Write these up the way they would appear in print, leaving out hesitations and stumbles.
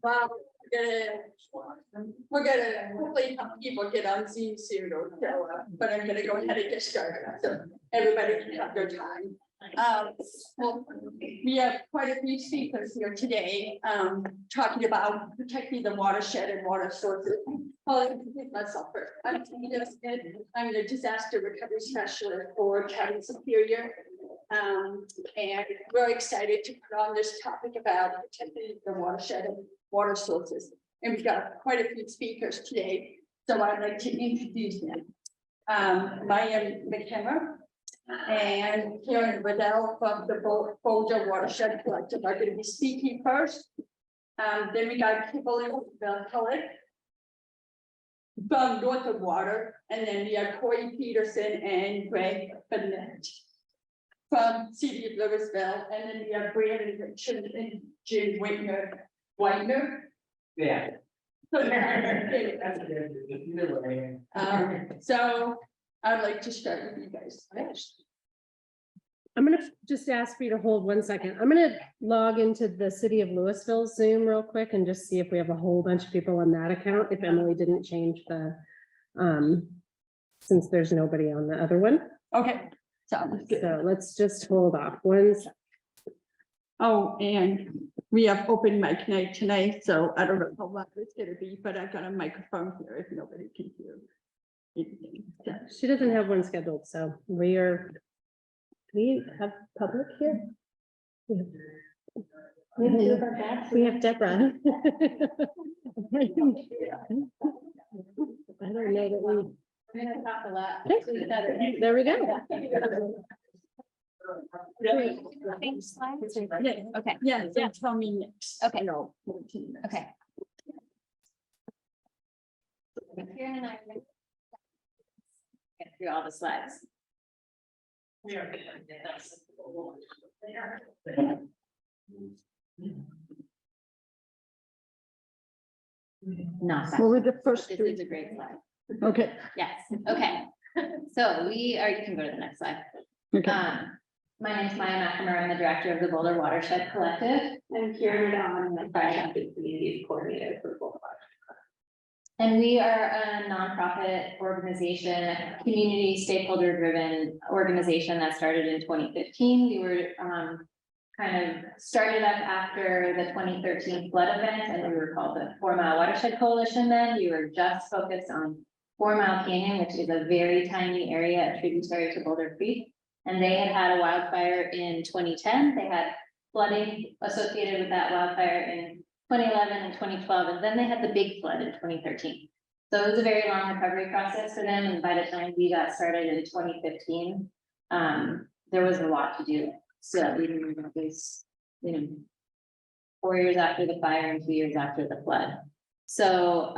Well, we're gonna hopefully have people get on Zoom soon or show up, but I'm gonna go ahead and get started, so everybody can have their time. Well, we have quite a few speakers here today, talking about protecting the watershed and water sources. I'll introduce myself first. I'm the disaster recovery specialist for County Superior. And we're excited to put on this topic about protecting the watershed and water sources. And we've got quite a few speakers today, so I'd like to introduce them. Maya McKenna and Karen Waddell from the Boulder Watershed Collective are going to be speaking first. Then we got Kimberly Cullick from North of Water, and then we have Corey Peterson and Greg Bennett from City of Louisville, and then we have Brandon Richard and Jim Whitener. Yeah. So I'd like to start with you guys. I'm gonna just ask for you to hold 1 second. I'm gonna log into the City of Louisville Zoom real quick and just see if we have a whole bunch of people on that account, if Emily didn't change the, since there's nobody on the other one. Okay, sounds good. So let's just hold off 1 second. Oh, and we have open mic night tonight, so I don't know how loud it's gonna be, but I've got a microphone here if nobody can hear anything. So, She doesn't have one scheduled, so we are, do we have public here? We have Deborah. I don't know that we. I'm gonna talk a lot. There we go. Okay. yeah, tell me next. Okay. No. Okay. Karen and I are gonna get through all the slides. No, Well, we're the first this three. is a great slide. Okay. Yes, okay. So we are, you can go to the next slide. Okay. My name is Maya McNamara. I'm the director of the Boulder Watershed Collective. I'm Karen I'm the Fire Community Coordinator for Boulder Watershed. And we are a nonprofit organization, a community stakeholder driven organization that started in 2015. We were kind of started up after the 2013 flood event, and we were called the 4 Mile Watershed Coalition then. We were just focused on 4 Mile Canyon, which is a very tiny area, a tributary to Boulder Creek. And they had a wildfire in 2010. They had flooding associated with that wildfire in 2011 and 2012, and then they had the big flood in 2013. So it was a very long recovery process for them. And by the time we got started in 2015, there was a lot to do. So even it was, 4 years after the fire and 2 years after the flood. So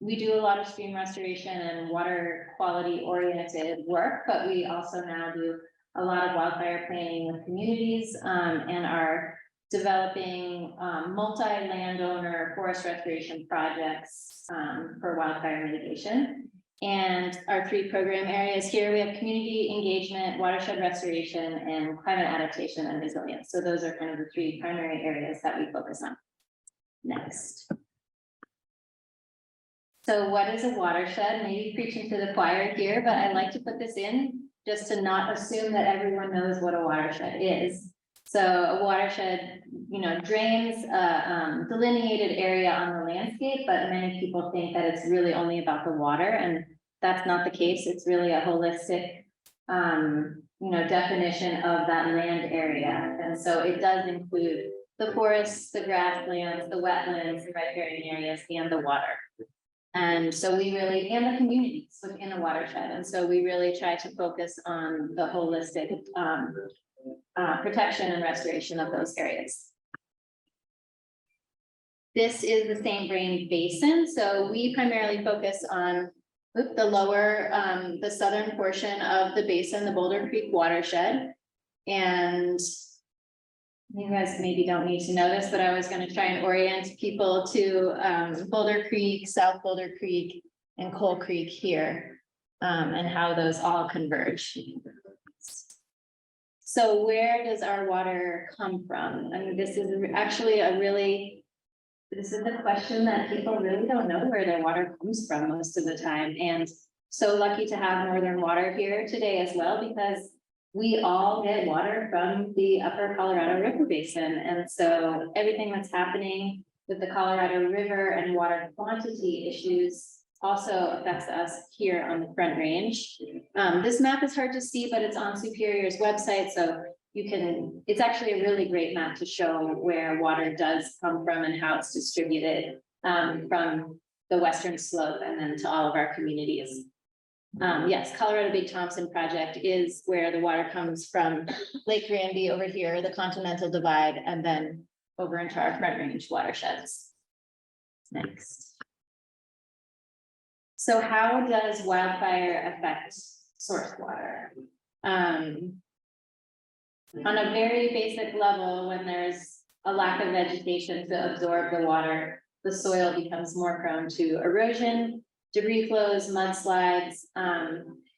we do a lot of stream restoration and water quality oriented work, but we also now do a lot of wildfire planning with communities and are developing multi-landowner forest restoration projects for wildfire mitigation. And our 3 program areas here, we have community engagement, watershed restoration, and climate adaptation and resilience. So those are kind of the 3 primary areas that we focus on. Next. So what is a watershed? Maybe preaching to the choir here, but I like to put this in just to not assume that everyone knows what a watershed is. So a watershed, drains a delineated area on the landscape, but many people think that it's really only about the water, and that's not the case. It's really a holistic, definition of that land area. And so it does include the forests, the grasslands, the wetlands, the riparian areas, and the water. And so we really, and the communities within a watershed. And so we really try to focus on the holistic protection and restoration of those areas. This is the St. Vrain Basin. So we primarily focus on the lower, the southern portion of the basin, the Boulder Creek watershed. And you guys maybe don't need to know this, but I was going to try and orient people to Boulder Creek, South Boulder Creek, and Coal Creek here, and how those all converge. So where does our water come from? I mean, this is actually a really This is the question that people really don't know where their water comes from most of the time, and so lucky to have Northern Water here today as well, because we all get water from the upper Colorado River Basin, and so everything that's happening with the Colorado River and water quantity issues also affects us here on the Front Range. This map is hard to see, but it's on Superior's website, so you can, it's actually a really great map to show where water does come from and how it's distributed from the western slope and then to all of our communities. Yes, Colorado Big Thompson project is where the water comes from Lake Granby over here, the Continental Divide, and then over into our Front Range watersheds. Next. So how does wildfire affect source water? On a very basic level, when there's a lack of vegetation to absorb the water, the soil becomes more prone to erosion, debris flows, mudslides,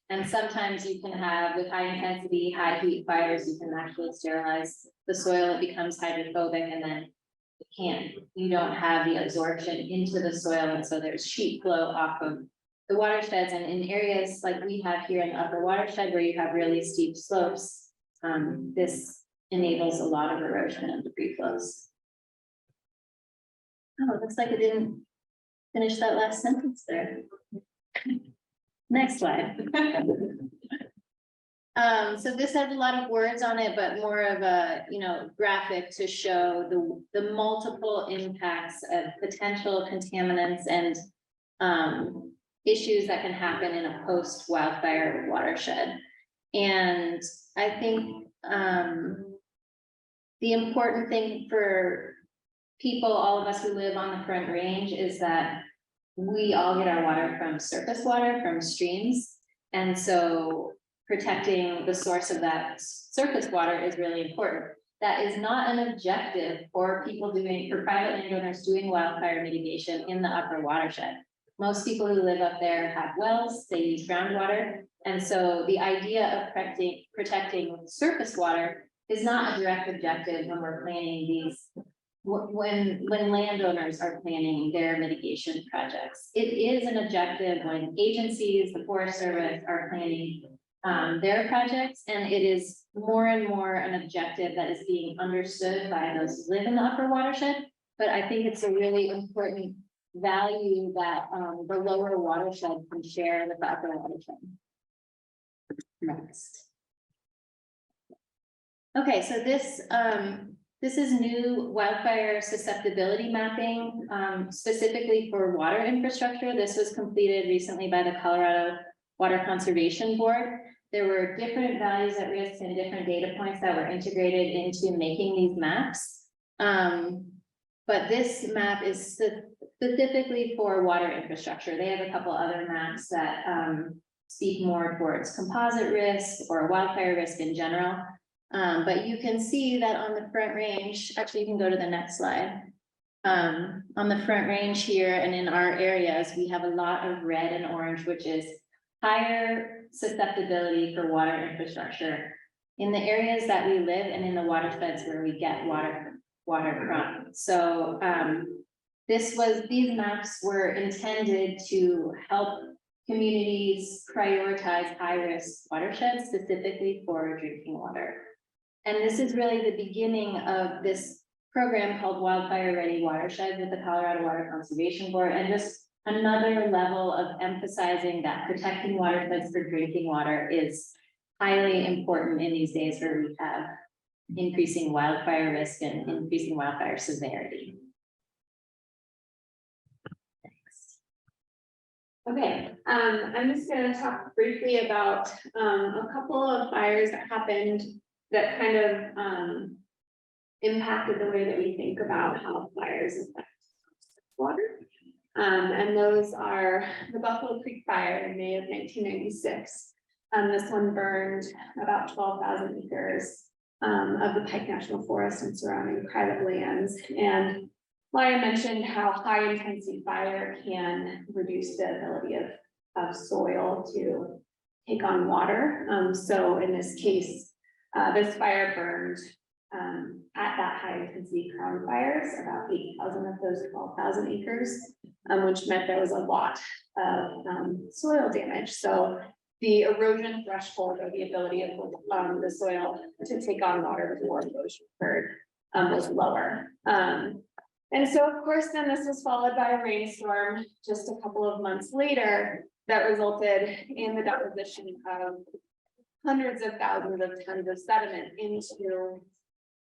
and sometimes you can have, with high intensity, high heat fires, you can actually sterilize the soil, it becomes hydrophobic, and then you don't have the absorption into the soil, and so there's sheet flow off of the watersheds, and in areas like we have here in the upper watershed where you have really steep slopes, this enables a lot of erosion and debris flows. Oh, it looks like it didn't finish that last sentence there. Next slide. So this has a lot of words on it, but more of a, graphic to show the multiple impacts of potential contaminants and issues that can happen in a post-wildfire watershed. And I think the important thing for people, all of us who live on the Front Range, is that we all get our water from surface water, from streams. And so protecting the source of that surface water is really important. That is not an objective for private landowners doing wildfire mitigation in the upper watershed. Most people who live up there have wells, they use groundwater. And so the idea of protecting surface water is not a direct objective when we're planning these, when landowners are planning their mitigation projects. It is an objective when agencies, the Forest Service, are planning their projects, and it is more and more an objective that is being understood by those who live in the upper watershed. But I think it's a really important value that the lower watershed can share with the upper watershed. Next. Okay, so this is new wildfire susceptibility mapping, specifically for water infrastructure. This was completed recently by the Colorado Water Conservation Board. There were different values at risk and different data points that were integrated into making these maps. But this map is specifically for water infrastructure. They have a couple other maps that speak more towards composite risk or wildfire risk in general. But you can see that on the Front Range, actually you can go to the next slide. On the Front Range here and in our areas, we have a lot of red and orange, which is higher susceptibility for water infrastructure in the areas that we live and in the watersheds where we get water from. So these maps were intended to help communities prioritize high-risk watersheds specifically for drinking water. And this is really the beginning of this program called Wildfire Ready Watershed with the Colorado Water Conservation Board, and just another level of emphasizing that protecting watersheds for drinking water is highly important in these days where we have increasing wildfire risk and increasing wildfire severity. Okay, I'm just going to talk briefly about a couple of fires that happened that kind of impacted the way that we think about how fires affect water. And those are the Buffalo Creek Fire in May of 1996. This one burned about 12,000 acres of the Pike National Forest and surrounding private lands. And Laura mentioned how high intensity fire can reduce the ability of soil to take on water. So in this case, this fire burned at that high intensity crown fires, about 8,000 of those 12,000 acres, which meant there was a lot of soil damage. So the erosion threshold, or the ability of the soil to take on water before erosion occurred, was lower. And so of course, then this was followed by a rainstorm just a couple of months later that resulted in the deposition of hundreds of thousands of tons of sediment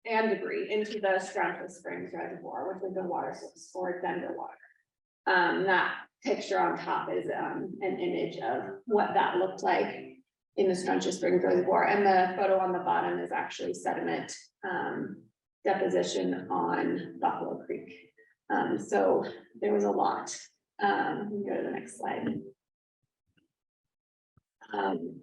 and debris into the Strontius Springs Reservoir, which is a water source for Denver water. That picture on top is an image of what that looked like in the Strontius Springs Reservoir, and the photo on the bottom is actually sediment deposition on Buffalo Creek. So there was a lot. We can go to the next slide.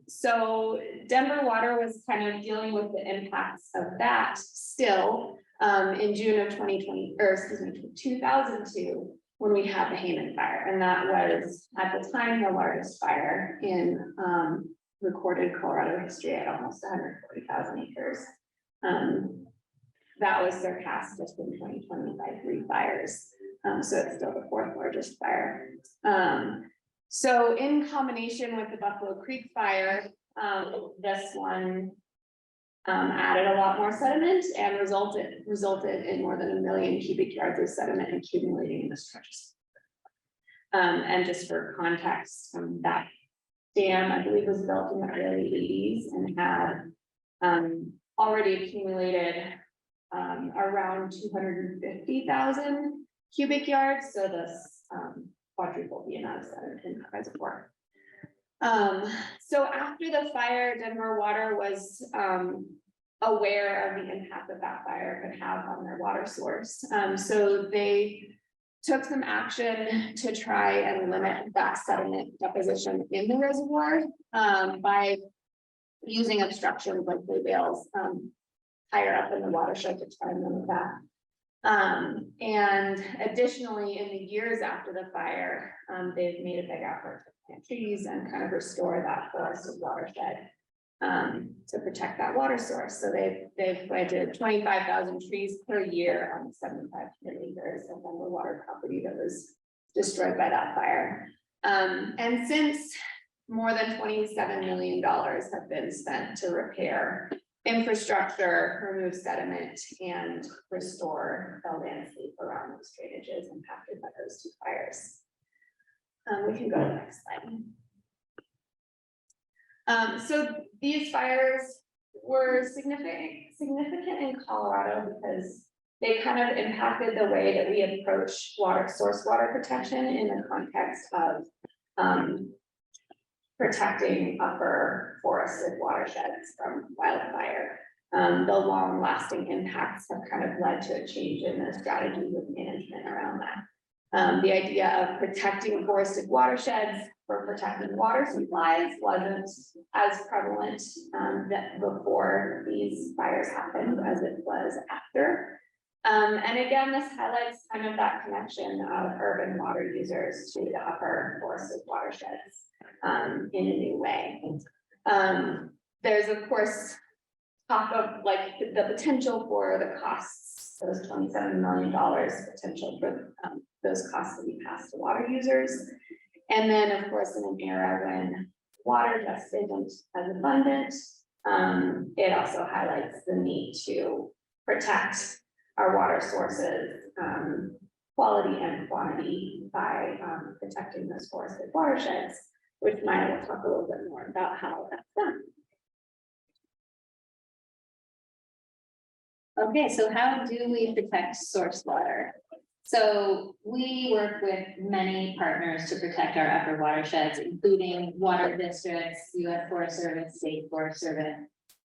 So Denver Water was kind of dealing with the impacts of that still in June of 2020, or excuse me, 2002, when we had the Hayman fire, and that was at the time the largest fire in recorded Colorado history at almost 140,000 acres. That was surpassed just in 2020 by 3 fires. So it's still the 4th largest fire. So in combination with the Buffalo Creek fire, this one added a lot more sediment and resulted in more than 1 million cubic yards of sediment accumulating in the stretches. And just for context, that dam, I believe, was built in the early 80s and had already accumulated around 250,000 cubic yards. So this quadruple the amount of sediment in that reservoir. So after the fire, Denver Water was aware of the impact that that fire could have on their water source. So they took some action to try and limit that sediment deposition in the reservoir by using obstructions like blue bales higher up in the watershed to try and limit that. And additionally, in the years after the fire, they've made a big effort to plant trees and kind of restore that forested watershed to protect that water source. So they've planted 25,000 trees per year on 7,500 acres of Denver water property that was destroyed by that fire. And since more than $27 million have been spent to repair infrastructure, remove sediment, and restore the landscape around those drainages impacted by those 2 fires. We can go to the next slide. So these fires were significant in Colorado because they kind of impacted the way that we approach source water protection in the context of protecting upper forested watersheds from wildfire. The long-lasting impacts have kind of led to a change in the strategies of management around that. The idea of protecting forested watersheds for protecting water supplies wasn't as prevalent that before these fires happened as it was after. And again, this highlights kind of that connection of urban water users to the upper forested watersheds in a new way. There's of course talk of like the potential for the costs, those $27 million potential for those costs to be passed to water users. And then of course in an era when water just isn't as abundant, it also highlights the need to protect our water sources, quality and quantity by protecting those forested watersheds, which Maya will talk a little bit more about how that's done. Okay, so how do we protect source water? So we work with many partners to protect our upper watersheds, including water districts, U.S. Forest Service, State Forest Service,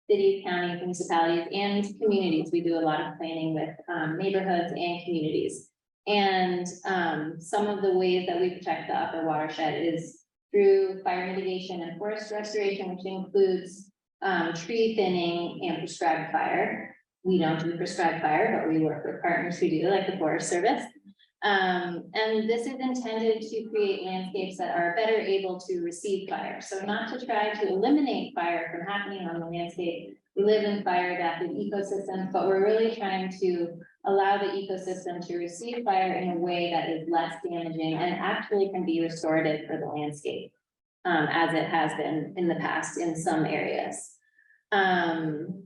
cities, counties, municipalities, and communities. We do a lot of planning with neighborhoods and communities. And some of the ways that we protect the upper watershed is through fire mitigation and forest restoration, which includes tree thinning and prescribed fire. We don't do prescribed fire, but we work with partners who do, like the Forest Service. And this is intended to create landscapes that are better able to receive fire. So not to try to eliminate fire from happening on the landscape, live in fire adapted ecosystems, but we're really trying to allow the ecosystem to receive fire in a way that is less damaging and actually can be restorative for the landscape, as it has been in the past in some areas. And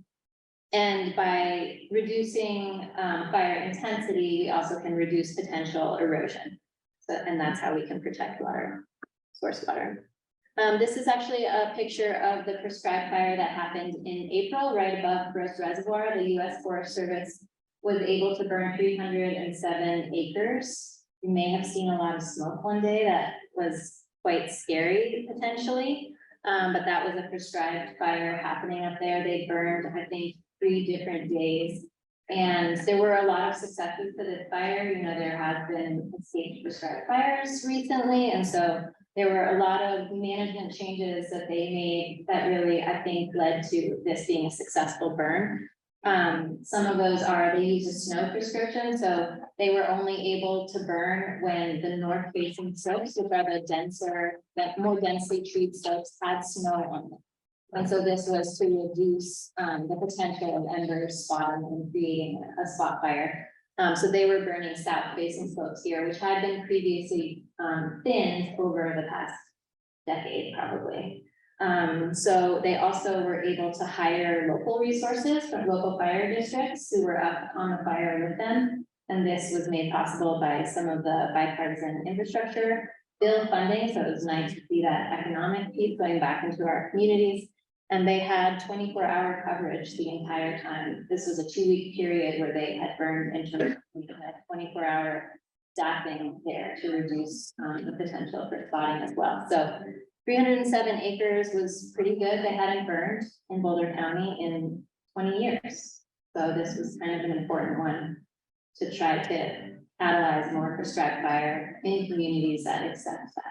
by reducing fire intensity, we also can reduce potential erosion. So, and that's how we can protect water, source water. This is actually a picture of the prescribed fire that happened in April, right above Gross Reservoir. The U.S. Forest Service was able to burn 307 acres. You may have seen a lot of smoke one day that was quite scary potentially, but that was a prescribed fire happening up there. They burned, I think, 3 different days. And there were a lot of successes to this fire. You know, there have been escaped prescribed fires recently. And so there were a lot of management changes that they made that really, I think, led to this being a successful burn. Some of those are, they use a snow prescription. So they were only able to burn when the north facing slopes, which are the denser, that more densely treed slopes, had snow on them. And so this was to reduce the potential of embers spotting and creating a spot fire. So they were burning south facing slopes here, which had been previously thinned over the past decade, probably. So they also were able to hire local resources from local fire districts who were up on the fire with them. And this was made possible by some of the bipartisan infrastructure bill funding. So it was nice to see that economic piece going back into our communities. And they had 24-hour coverage the entire time. This was a 2-week period where they had burned intermittent, had 24-hour staffing there to reduce the potential for spotting as well. So 307 acres was pretty good. They hadn't burned in Boulder County in 20 years. So this was kind of an important one to try to catalyze more prescribed fire in communities that accept that.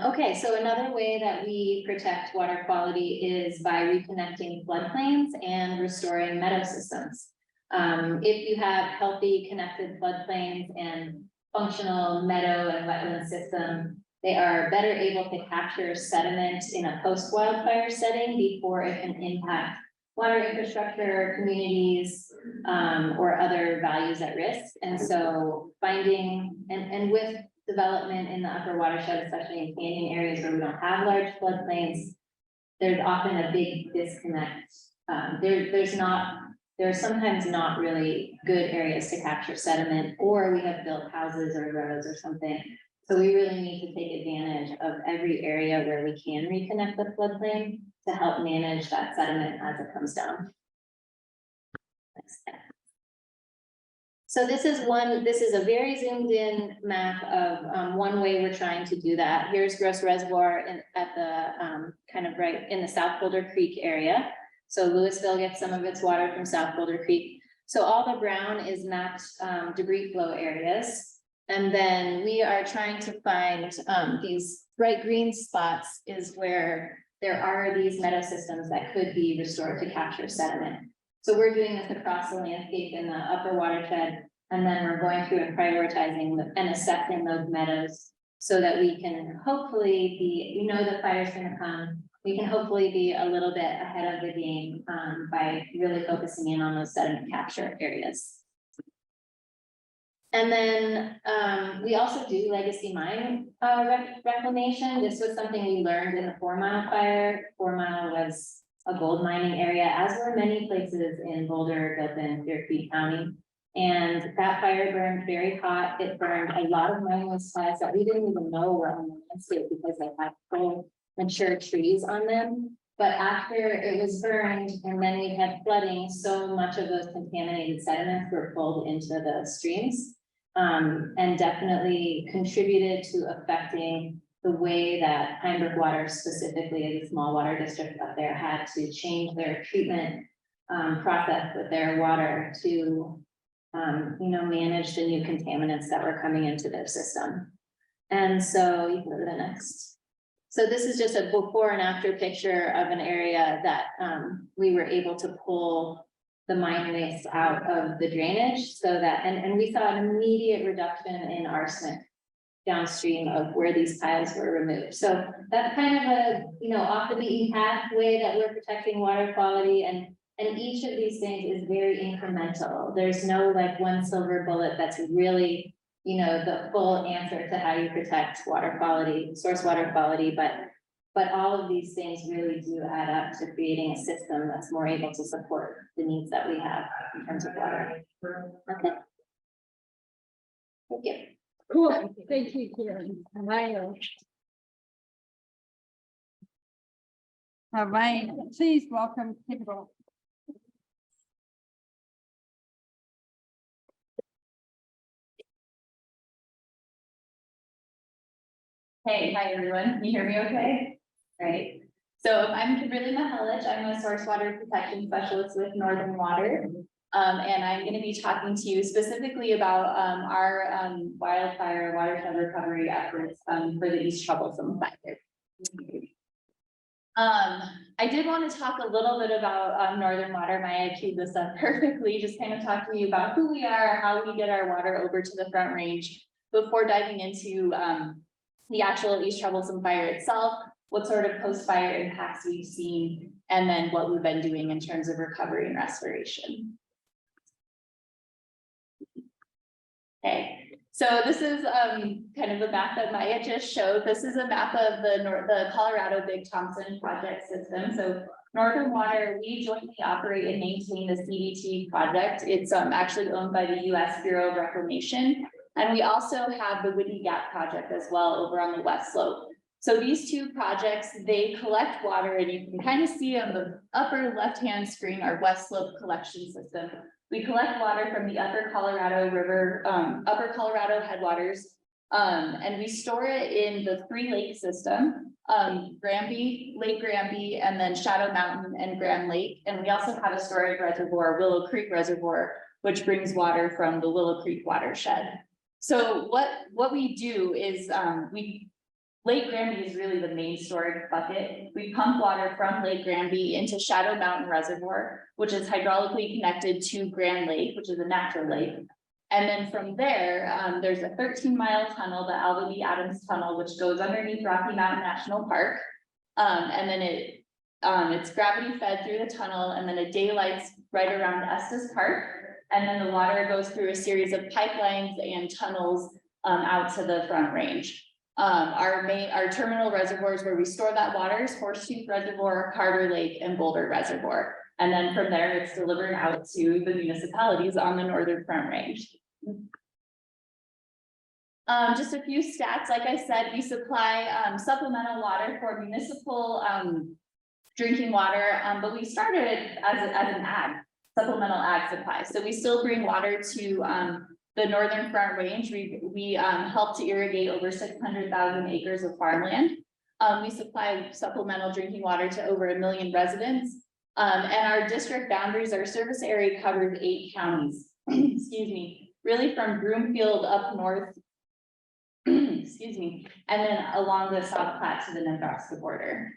Okay, so another way that we protect water quality is by reconnecting floodplains and restoring meadow systems. If you have healthy connected floodplains and functional meadow and wetland system, they are better able to capture sediment in a post-wildfire setting before it can impact water infrastructure, communities, or other values at risk. And so finding, and with development in the upper watershed, especially in canyon areas where we don't have large floodplains, there's often a big disconnect. There's sometimes not really good areas to capture sediment, or we have built houses or roads or something. So we really need to take advantage of every area where we can reconnect the floodplain to help manage that sediment as it comes down. Next slide. So this is a very zoomed in map of one way we're trying to do that. Here's Gross Reservoir at the kind of right in the South Boulder Creek area. So Louisville gets some of its water from South Boulder Creek. So all the brown is mapped debris flow areas. And then we are trying to find these bright green spots is where there are these meadow systems that could be restored to capture sediment. So we're doing this across the landscape in the upper watershed, and then we're going through and prioritizing and assessing those meadows so that we can hopefully be, we know the fire's gonna come, we can hopefully be a little bit ahead of the game by really focusing in on those sediment capture areas. And then we also do legacy mine reclamation. This was something we learned in the 4 Mile fire. 4 Mile was a gold mining area, as were many places in Boulder, Gilpin, Deer Creek County. And that fire burned very hot. It burned a lot of mine was sites that we didn't even know were on the landscape because they had full mature trees on them. But after it was burned and then we had flooding, so much of those contaminated sediments were pulled into the streams. And definitely contributed to affecting the way that Pembroke Water, specifically as a small water district up there, had to change their treatment process with their water to, you know, manage the new contaminants that were coming into their system. And so you can go to the next. So this is just a before and after picture of an area that we were able to pull the mine waste out of the drainage so that, and we saw an immediate reduction in arsenic downstream of where these piles were removed. So that's kind of a, off the beaten path way that we're protecting water quality, and each of these things is very incremental. There's no like one silver bullet that's really, the full answer to how you protect water quality, source water quality, but all of these things really do add up to creating a system that's more able to support the needs that we have in terms of water. Okay. Thank you. Cool, thank you, Karen. All right, please welcome people. Hey, hi everyone. Can you hear me okay? Great. So I'm Kimberly Mahelich. I'm a source water protection specialist with Northern Water. And I'm going to be talking to you specifically about our wildfire watershed recovery efforts for the East Troublesome Fire. I did want to talk a little bit about Northern Water. Maya queued this up perfectly, just kind of talk to you about who we are, how we get our water over to the Front Range before diving into the actual East Troublesome Fire itself, what sort of post-fire impacts we've seen, and then what we've been doing in terms of recovery and restoration. Okay, so this is kind of the map that Maya just showed. This is a map of the Colorado Big Thompson project system. So Northern Water, we jointly operate and maintain the CBT project. It's actually owned by the U.S. Bureau of Reclamation. And we also have the Whiddy Gap project as well over on the west slope. So these two projects, they collect water, and you can kind of see on the upper left-hand screen our west slope collection system. We collect water from the upper Colorado River, upper Colorado headwaters, and we store it in the 3-lake system, Granby, Lake Granby, and then Shadow Mountain and Grand Lake. And we also have a storage reservoir, Willow Creek Reservoir, which brings water from the Willow Creek watershed. So what we do is Lake Granby is really the main storage bucket. We pump water from Lake Granby into Shadow Mountain Reservoir, which is hydraulically connected to Grand Lake, which is a natural lake. And then from there, there's a 13-mile tunnel, the Alva B. Adams Tunnel, which goes underneath Rocky Mountain National Park. And then it's gravity fed through the tunnel, and then it daylights right around Estes Park. And then the water goes through a series of pipelines and tunnels out to the Front Range. Our terminal reservoirs where we store that water is Horseshoe Reservoir, Carter Lake, and Boulder Reservoir. And then from there, it's delivered out to the municipalities on the Northern Front Range. Just a few stats. Like I said, we supply supplemental water for municipal drinking water, but we started as an supplemental ag supply. So we still bring water to the Northern Front Range. We help to irrigate over 600,000 acres of farmland. We supply supplemental drinking water to over 1 million residents. And our district boundaries, our service area covers 8 counties, excuse me, really from Broomfield up north, excuse me, and then along the South Platte to the Nebraska border.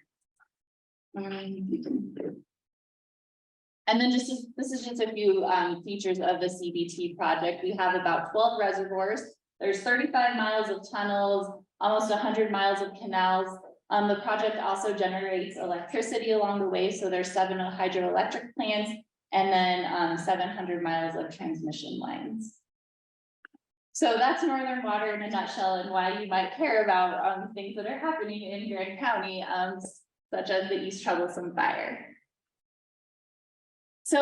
And then this is just a few features of the CBT project. We have about 12 reservoirs. There's 35 miles of tunnels, almost 100 miles of canals. The project also generates electricity along the way. So there's 7 hydroelectric plants and then 700 miles of transmission lines. So that's Northern Water in a nutshell, and why you might care about things that are happening in Grand County, such as the East Troublesome Fire. So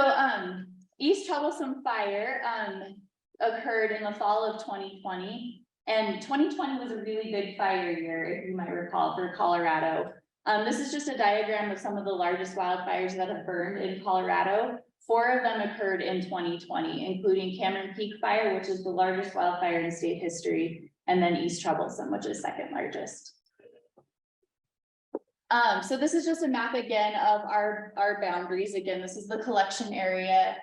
East Troublesome Fire occurred in the fall of 2020, and 2020 was a really big fire year, if you might recall, for Colorado. This is just a diagram of some of the largest wildfires that have burned in Colorado. 4 of them occurred in 2020, including Cameron Peak Fire, which is the largest wildfire in state history, and then East Troublesome, which is second largest. So this is just a map again of our boundaries. Again, this is the collection area.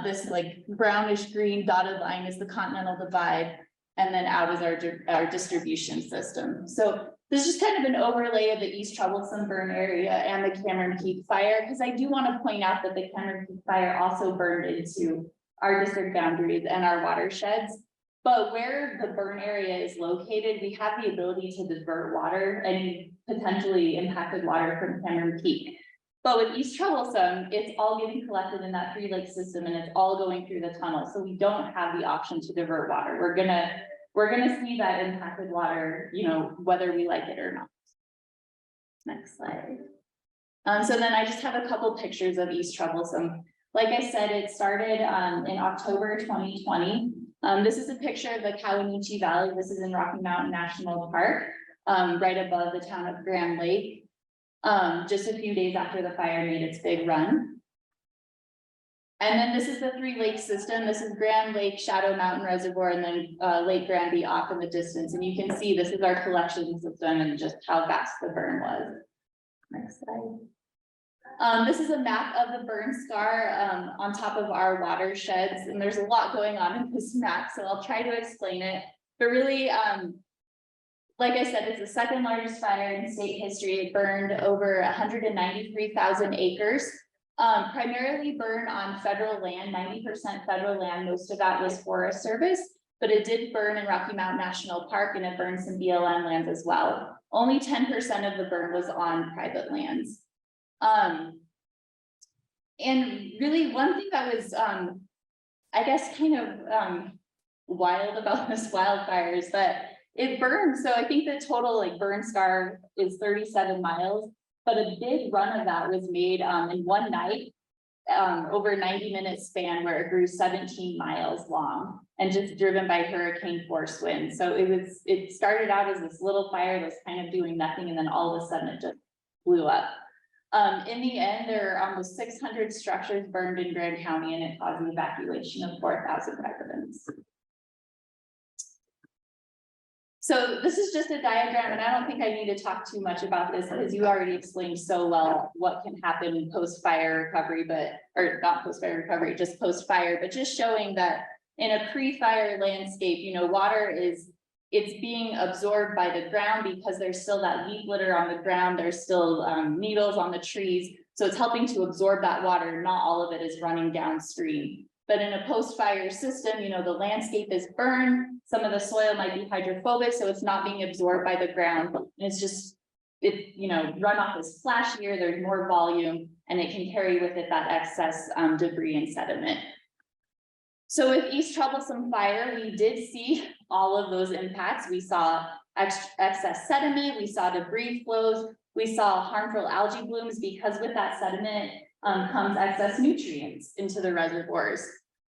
This like brownish green dotted line is the Continental Divide, and then out is our distribution system. So this is just kind of an overlay of the East Troublesome burn area and the Cameron Peak Fire, because I do want to point out that the Cameron Peak Fire also burned into our district boundaries and our watersheds. But where the burn area is located, we have the ability to divert water and potentially impacted water from Cameron Peak. But with East Troublesome, it's all getting collected in that 3 lake system and it's all going through the tunnel. So we don't have the option to divert water. We're gonna see that impacted water, you know, whether we like it or not. Next slide. So then I just have a couple pictures of East Troublesome. Like I said, it started in October 2020. This is a picture of the Kawanichi Valley. This is in Rocky Mountain National Park, right above the town of Grand Lake. Just a few days after the fire made its big run. And then this is the 3 lake system. This is Grand Lake, Shadow Mountain Reservoir, and then Lake Granby off in the distance. And you can see this is our collection system and just how vast the burn was. Next slide. This is a map of the burn scar on top of our watersheds, and there's a lot going on in this map, so I'll try to explain it. But really, like I said, it's the 2nd largest fire in state history. It burned over 193,000 acres, primarily burned on federal land, 90% federal land. Most of that was Forest Service, but it did burn in Rocky Mountain National Park, and it burned some BLM lands as well. Only 10% of the burn was on private lands. And really one thing that was, I guess, kind of wild about this wildfire is that it burned. So I think the total like burn scar is 37 miles, but a big run of that was made in one night, over a 90-minute span where it grew 17 miles long and just driven by hurricane force winds. So it started out as this little fire that was kind of doing nothing, and then all of a sudden it just blew up. In the end, there are almost 600 structures burned in Grand County, and it caused the evacuation of 4,000 residents. So this is just a diagram, and I don't think I need to talk too much about this because you already explained so well what can happen in post-fire recovery, or not post-fire recovery, just post-fire, but just showing that in a pre-fire landscape, you know, water it's being absorbed by the ground because there's still that leaf litter on the ground. There's still needles on the trees. So it's helping to absorb that water. Not all of it is running downstream. But in a post-fire system, you know, the landscape is burned. Some of the soil might be hydrophobic, so it's not being absorbed by the ground. And it's just, you know, runoff is flashier, there's more volume, and it can carry with it that excess debris and sediment. So with East Troublesome fire, we did see all of those impacts. We saw excess sediment, we saw debris flows, we saw harmful algae blooms because with that sediment comes excess nutrients into the reservoirs.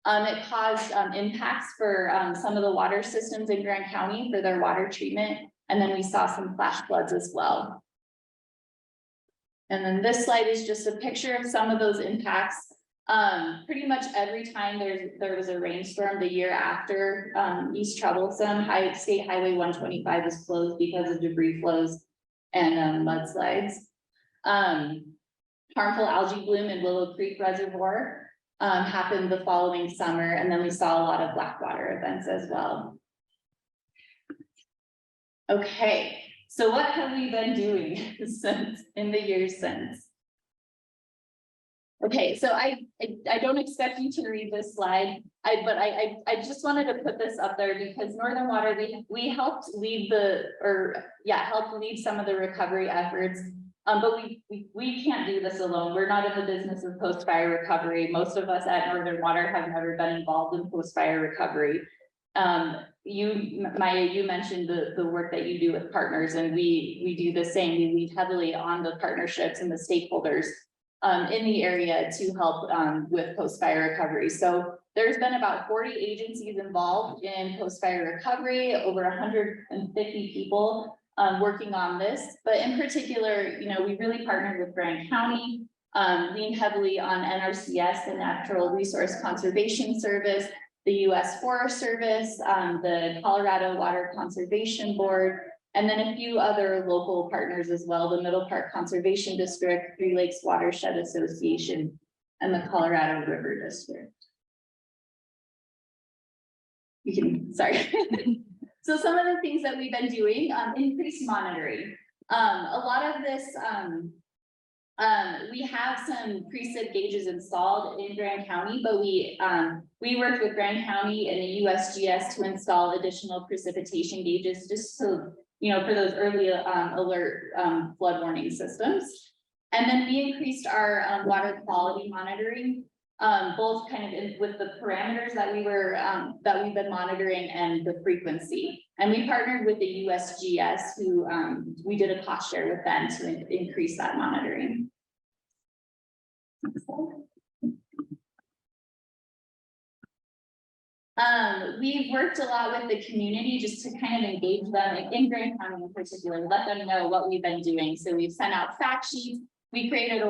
It caused impacts for some of the water systems in Grand County for their water treatment. And then we saw some flash floods as well. And then this slide is just a picture of some of those impacts. Pretty much every time there was a rainstorm the year after East Troublesome, State Highway 125 was closed because of debris flows and mudslides. Harmful algae bloom in Willow Creek Reservoir happened the following summer, and then we saw a lot of blackwater events as well. Okay, so what have we been doing since in the years since? Okay, so I don't expect you to read this slide, but I just wanted to put this up there because Northern Water, we helped lead helped lead some of the recovery efforts. But we can't do this alone. We're not in the business of post-fire recovery. Most of us at Northern Water have never been involved in post-fire recovery. Maya, you mentioned the work that you do with partners, and we do the same. We lead heavily on the partnerships and the stakeholders in the area to help with post-fire recovery. So there's been about 40 agencies involved in post-fire recovery, over 150 people working on this, but in particular, you know, we really partnered with Grand County, leaned heavily on NRCS, the Natural Resource Conservation Service, the U.S. Forest Service, the Colorado Water Conservation Board, and then a few other local partners as well, the Middle Park Conservation District, 3 Lakes Watershed Association, and the Colorado River District. You can, sorry. So some of the things that we've been doing, increased monitoring. A lot of this We have some precip gauges installed in Grand County, but we worked with Grand County and the USGS to install additional precipitation gauges just to, for those early alert flood warning systems. And then we increased our water quality monitoring, both kind of with the parameters that we've been monitoring and the frequency. And we partnered with the USGS, who we did a cost share with them to increase that monitoring. We've worked a lot with the community just to kind of engage them in Grand County in particular, let them know what we've been doing. So we've sent out fact sheets. We created a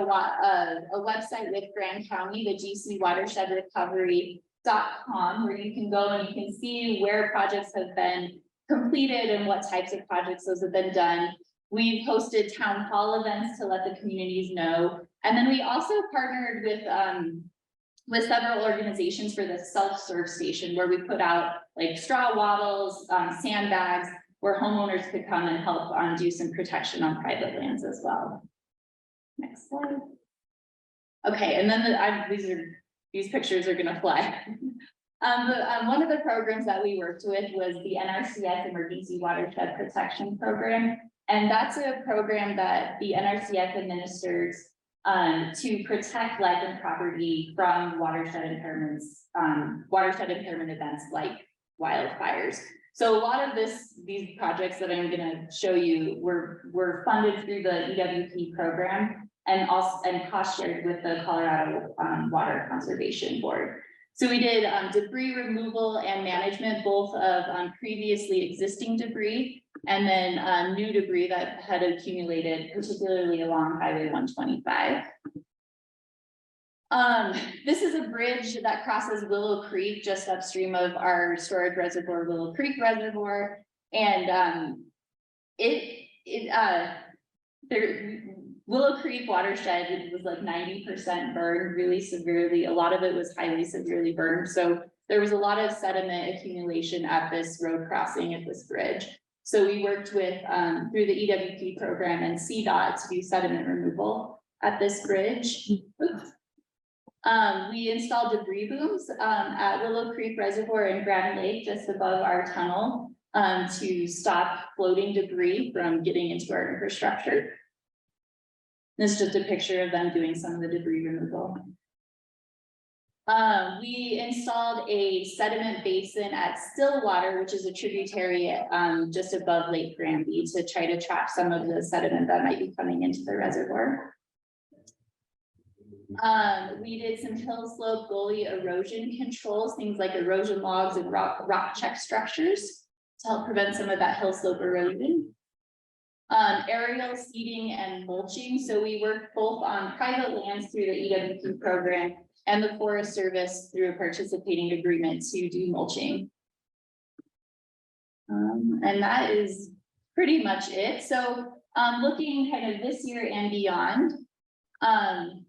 website with Grand County, the GC Watershed Recovery.com, where you can go and you can see where projects have been completed and what types of projects those have been done. We've hosted town hall events to let the communities know. And then we also partnered with several organizations for the self-serve station, where we put out like straw wattles, sandbags, where homeowners could come and help do some protection on private lands as well. Next slide. Okay, and then these pictures are gonna fly. One of the programs that we worked with was the NRCS Emergency Watershed Protection Program. And that's a program that the NRCS administers to protect life and property from watershed impairment events like wildfires. So a lot of these projects that I'm going to show you were funded through the EWP program and cost shared with the Colorado Water Conservation Board. So we did debris removal and management, both of previously existing debris and then new debris that had accumulated, particularly along Highway 125. This is a bridge that crosses Willow Creek just upstream of our storage reservoir, Willow Creek Reservoir. And Willow Creek watershed, it was like 90% burned really severely. A lot of it was highly severely burned. So there was a lot of sediment accumulation at this road crossing at this bridge. So we worked with, through the EWP program and CDOT to do sediment removal at this bridge. Oops. We installed debris booms at Willow Creek Reservoir in Grand Lake, just above our tunnel, to stop floating debris from getting into our infrastructure. This is just a picture of them doing some of the debris removal. We installed a sediment basin at Stillwater, which is a tributary just above Lake Granby, to try to trap some of the sediment that might be coming into the reservoir. We did some hill slope gully erosion controls, things like erosion logs and rock check structures to help prevent some of that hill slope erosion. Aerial seeding and mulching. So we work both on private lands through the EWP program and the Forest Service through a participating agreement to do mulching. And that is pretty much it. So looking kind of this year and beyond, I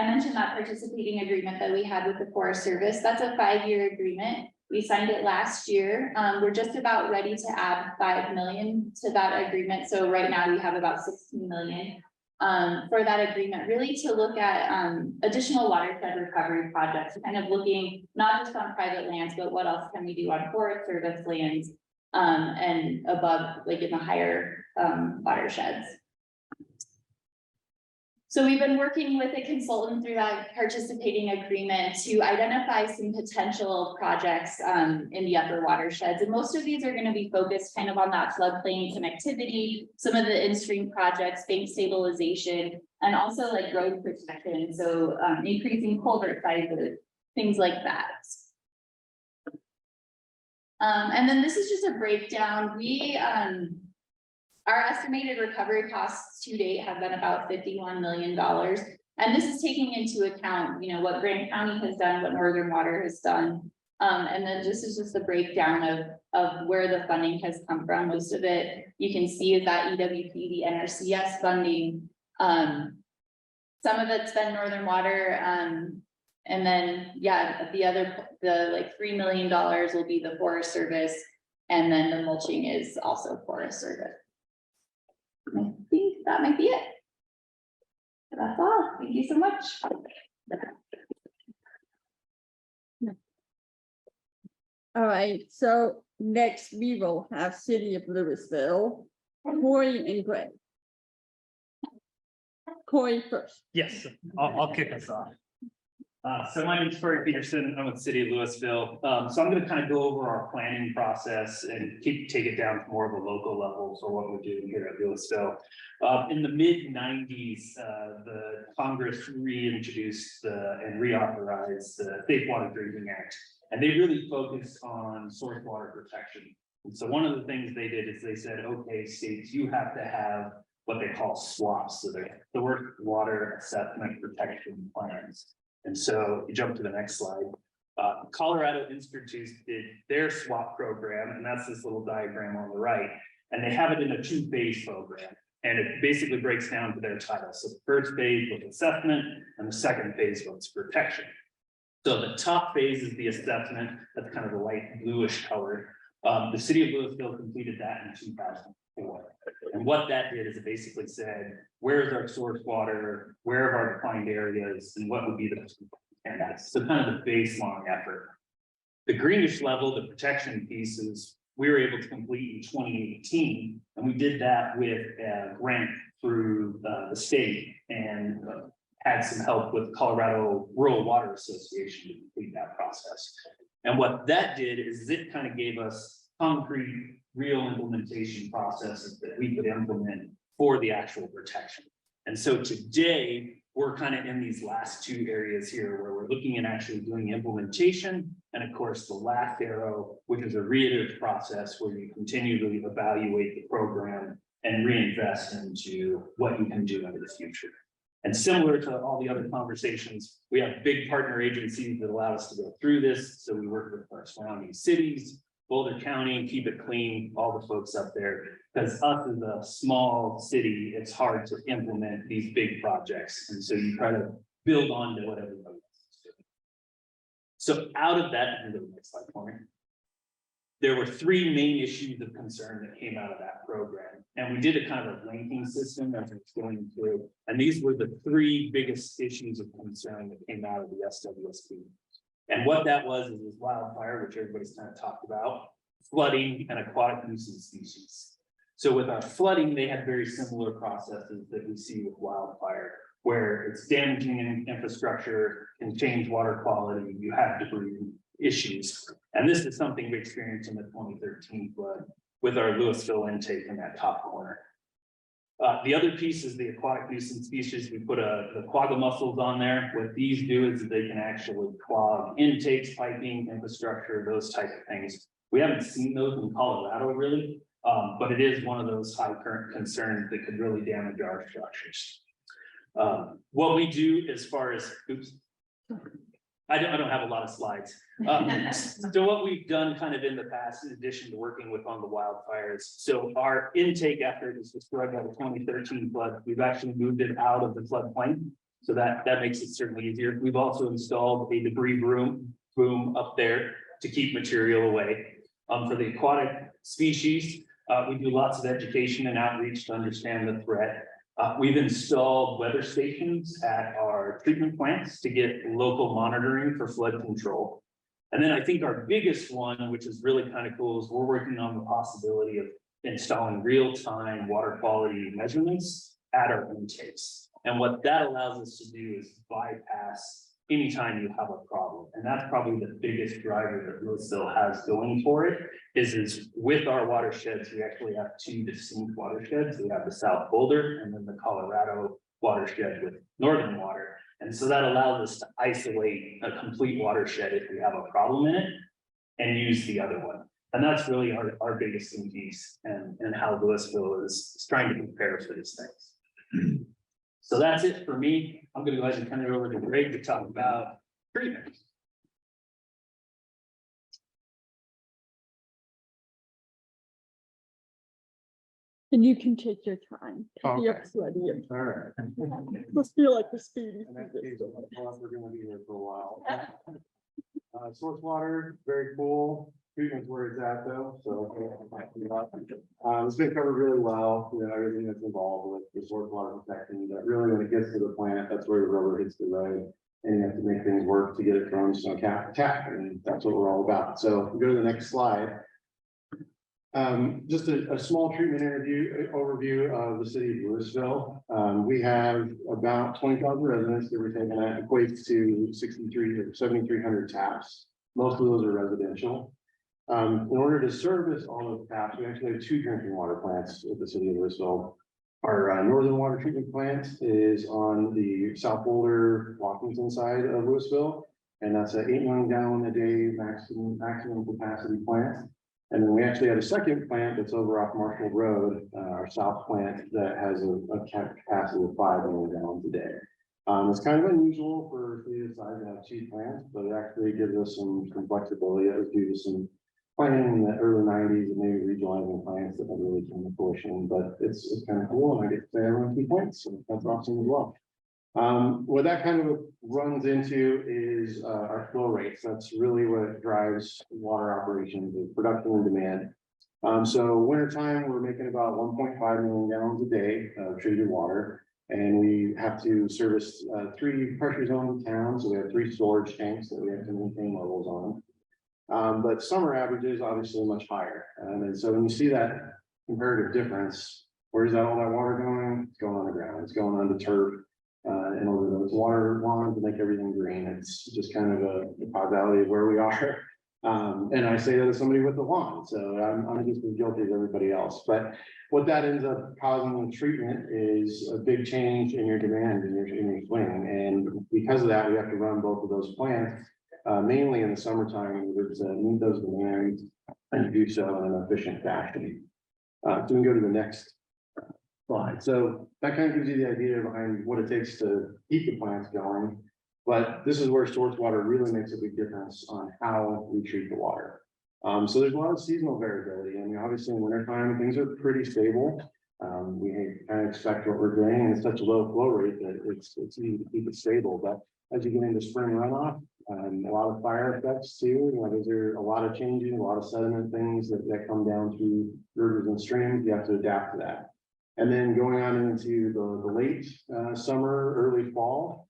mentioned that participating agreement that we had with the Forest Service. That's a 5-year agreement. We signed it last year. We're just about ready to add 5 million to that agreement. So right now we have about 16 million for that agreement, really to look at additional watershed recovery projects, kind of looking not just on private lands, but what else can we do on Forest Service lands and above, like in the higher watersheds. So we've been working with a consultant through that participating agreement to identify some potential projects in the upper watersheds. And most of these are going to be focused kind of on that floodplain connectivity, some of the in-stream projects, bank stabilization, and also like road protection. So increasing culvert sizes, things like that. And then this is just a breakdown. Our estimated recovery costs to date have been about $51 million. And this is taking into account, what Grand County has done, what Northern Water has done. And then this is just a breakdown of where the funding has come from. Most of it, you can see is that EWP, the NRCS funding. Some of it's been Northern Water. And then, yeah, the like $3 million will be the Forest Service. And then the mulching is also Forest Service. I think that might be it. That's all. Thank you so much. All right, so next we will have City of Louisville, Corey and Greg. Corey first. Yes, I'll kick us off. So my name is Corey Peterson. I'm with the City of Louisville. So I'm going to kind of go over our planning process and take it down to more of a local level for what we're doing here at Louisville. In the mid-90s, the Congress reintroduced and reauthorized the Safe Water Drinking Act, and they really focused on source water protection. And so one of the things they did is they said, okay, states, you have to have what they call SWAPs, so they're source water assessment protection plans. And so you jump to the next slide. Colorado instituted their SWAP program, and that's this little diagram on the right. And they have it in a 2-phase program. And it basically breaks down to their title. So the first phase was assessment, and the second phase was protection. So the top phase is the assessment. That's kind of the light bluish color. The City of Louisville completed that in 2004. And what that did is it basically said, where's our source water, where are our defined areas, and what would be the, and that's so kind of the baseline effort. The greenish level, the protection pieces, we were able to complete in 2018, and we did that with a grant through the state and had some help with Colorado Rural Water Association to complete that process. And what that did is it kind of gave us concrete, real implementation processes that we could implement for the actual protection. And so today, we're kind of in these last two areas here where we're looking at actually doing implementation. And of course, the last arrow, which is a reiterative process where you continually evaluate the program and reinvest into what you can do into the future. And similar to all the other conversations, we have big partner agencies that allow us to go through this. So we work with our surrounding cities, Boulder County, Keep It Clean, all the folks up there. Because us as a small city, it's hard to implement these big projects. And so you try to build on to what everybody else is doing. So out of that, and the next slide for me, there were three main issues of concern that came out of that program. And we did a kind of a ranking system as it's going through. And these were the three biggest issues of concern that came out of the SWSP. And what that was wildfire, which everybody's kind of talked about, flooding and aquatic nuisance species. So with our flooding, they had very similar processes that we see with wildfire, where it's damaging infrastructure, can change water quality, you have debris issues. And this is something we experienced in the 2013 flood with our Louisville intake in that top corner. The other piece is the aquatic nuisance species. We put the quagga mussels on there. What these do is they can actually clog intakes, piping, infrastructure, those type of things. We haven't seen those in Colorado really, but it is one of those high current concerns that could really damage our structures. What we do as far as, oops, I don't have a lot of slides. So what we've done kind of in the past, in addition to working with on the wildfires, so our intake effort is described by the 2013 flood. We've actually moved it out of the floodplain. So that makes it certainly easier. We've also installed a debris boom up there to keep material away. For the aquatic species, we do lots of education and outreach to understand the threat. We've installed weather stations at our treatment plants to get local monitoring for flood control. And then I think our biggest one, which is really kind of cool, is we're working on the possibility of installing real-time water quality measurements at our intakes. And what that allows us to do is bypass anytime you have a problem. And that's probably the biggest driver that Louisville has going for it, is with our watersheds, we actually have two distinct watersheds. We have the South Boulder and then the Colorado watershed with northern water. And so that allows us to isolate a complete watershed if we have a problem in it and use the other one. And that's really our biggest piece and how Louisville is trying to prepare for these things. So that's it for me. I'm going to go ahead and turn it over to Greg to talk about treatment. And you can take your time. Okay. You're sweaty. All right. Must feel like the speedy. In that case, we're going to be here for a while. Source water, very cool. treatment's where it's at though, so. It's been covered really well, you know, everything that's involved with the source water protection, but really when it gets to the plant, that's where the rubber hits the road. And you have to make things work to get it from some cap to tap, and that's what we're all about. So if we go to the next slide. Just a small treatment overview of the city of Louisville. We have about 20,000 residents that we're taking, that equates to 63 or 7,300 taps. Most of those are residential. In order to service all those taps, we actually have 2 drinking water plants at the city of Louisville. Our northern water treatment plant is on the South Boulder, Washington side of Louisville, and that's an 8 million gallon a day maximum capacity plant. And then we actually have a second plant that's over off Marshall Road, our south plant, that has a capacity of 5 million gallons a day. It's kind of unusual for the size to have 2 plants, but it actually gives us some flexibility. That was due to some planning in the early 90s and maybe regionalizing plants that have really come to fruition, but it's kind of cool. And I get to say I run 2 plants, so that's awesome as well. What that kind of runs into is our flow rates. That's really what drives water operations, is production and demand. So wintertime, we're making about 1.5 million gallons a day of treated water. And we have to service 3 pressure zones in town. So we have 3 storage tanks that we have to maintain levels on. But summer averages obviously much higher. And so when you see that comparative difference, where's all that water going? It's going on the ground, it's going on the turf. In order those water lawns to make everything green. It's just kind of a causality of where we are. And I say that as somebody with a lawn, so I'm just as guilty as everybody else. But what that ends up causing with treatment is a big change in your demand in your swing. And because of that, we have to run both of those plants, mainly in the summertime, in order to meet those demands and do so in an efficient fashion. So we can go to the next slide. So that kind of gives you the idea behind what it takes to keep the plants going. But this is where source water really makes a big difference on how we treat the water. So there's a lot of seasonal variability. I mean, obviously in wintertime, things are pretty stable. We kind of expect what we're doing, and it's such a low flow rate that it's easy to keep it stable. But as you get into spring runoff, a lot of fire effects too. You know, there's a lot of changes, a lot of sediment things that come down through rivers and streams. You have to adapt to that. And then going on into the late summer, early fall,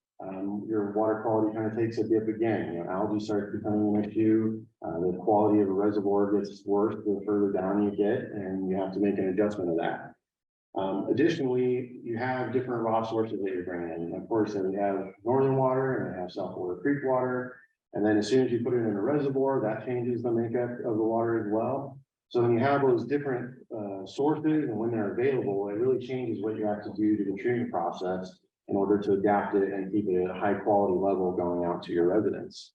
your water quality kind of takes a dip again. You know, algae starts becoming an issue. The quality of a reservoir gets worse the further down you get, and you have to make an adjustment of that. Additionally, you have different raw sources that you're bringing in. Of course, we have northern water and we have South Boulder Creek water. And then as soon as you put it in a reservoir, that changes the makeup of the water as well. So when you have those different sources and when they're available, it really changes what you have to do to the treatment process in order to adapt it and keep it at a high quality level going out to your residents.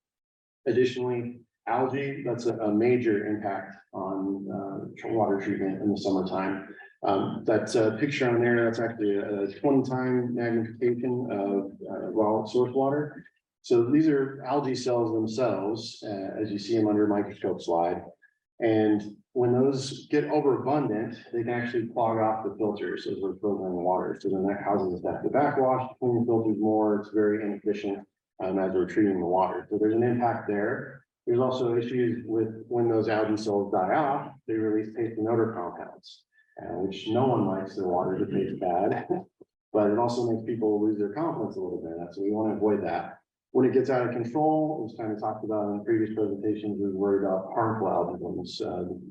Additionally, algae, that's a major impact on water treatment in the summertime. That picture on there, that's actually a 20-time magnification of raw source water. So these are algae cells themselves, as you see them under a microscope slide. And when those get overabundant, they can actually clog off the filters as we're filtering the water. So then that causes us to have to backwash, clean the filters more. It's very inefficient as we're treating the water. So there's an impact there. There's also issues with when those algae cells die off, they release taste and odor compounds, which no one likes their water to taste bad, but it also makes people lose their confidence a little bit. So we want to avoid that. When it gets out of control, it was kind of talked about in previous presentations, we worried about harmful algae.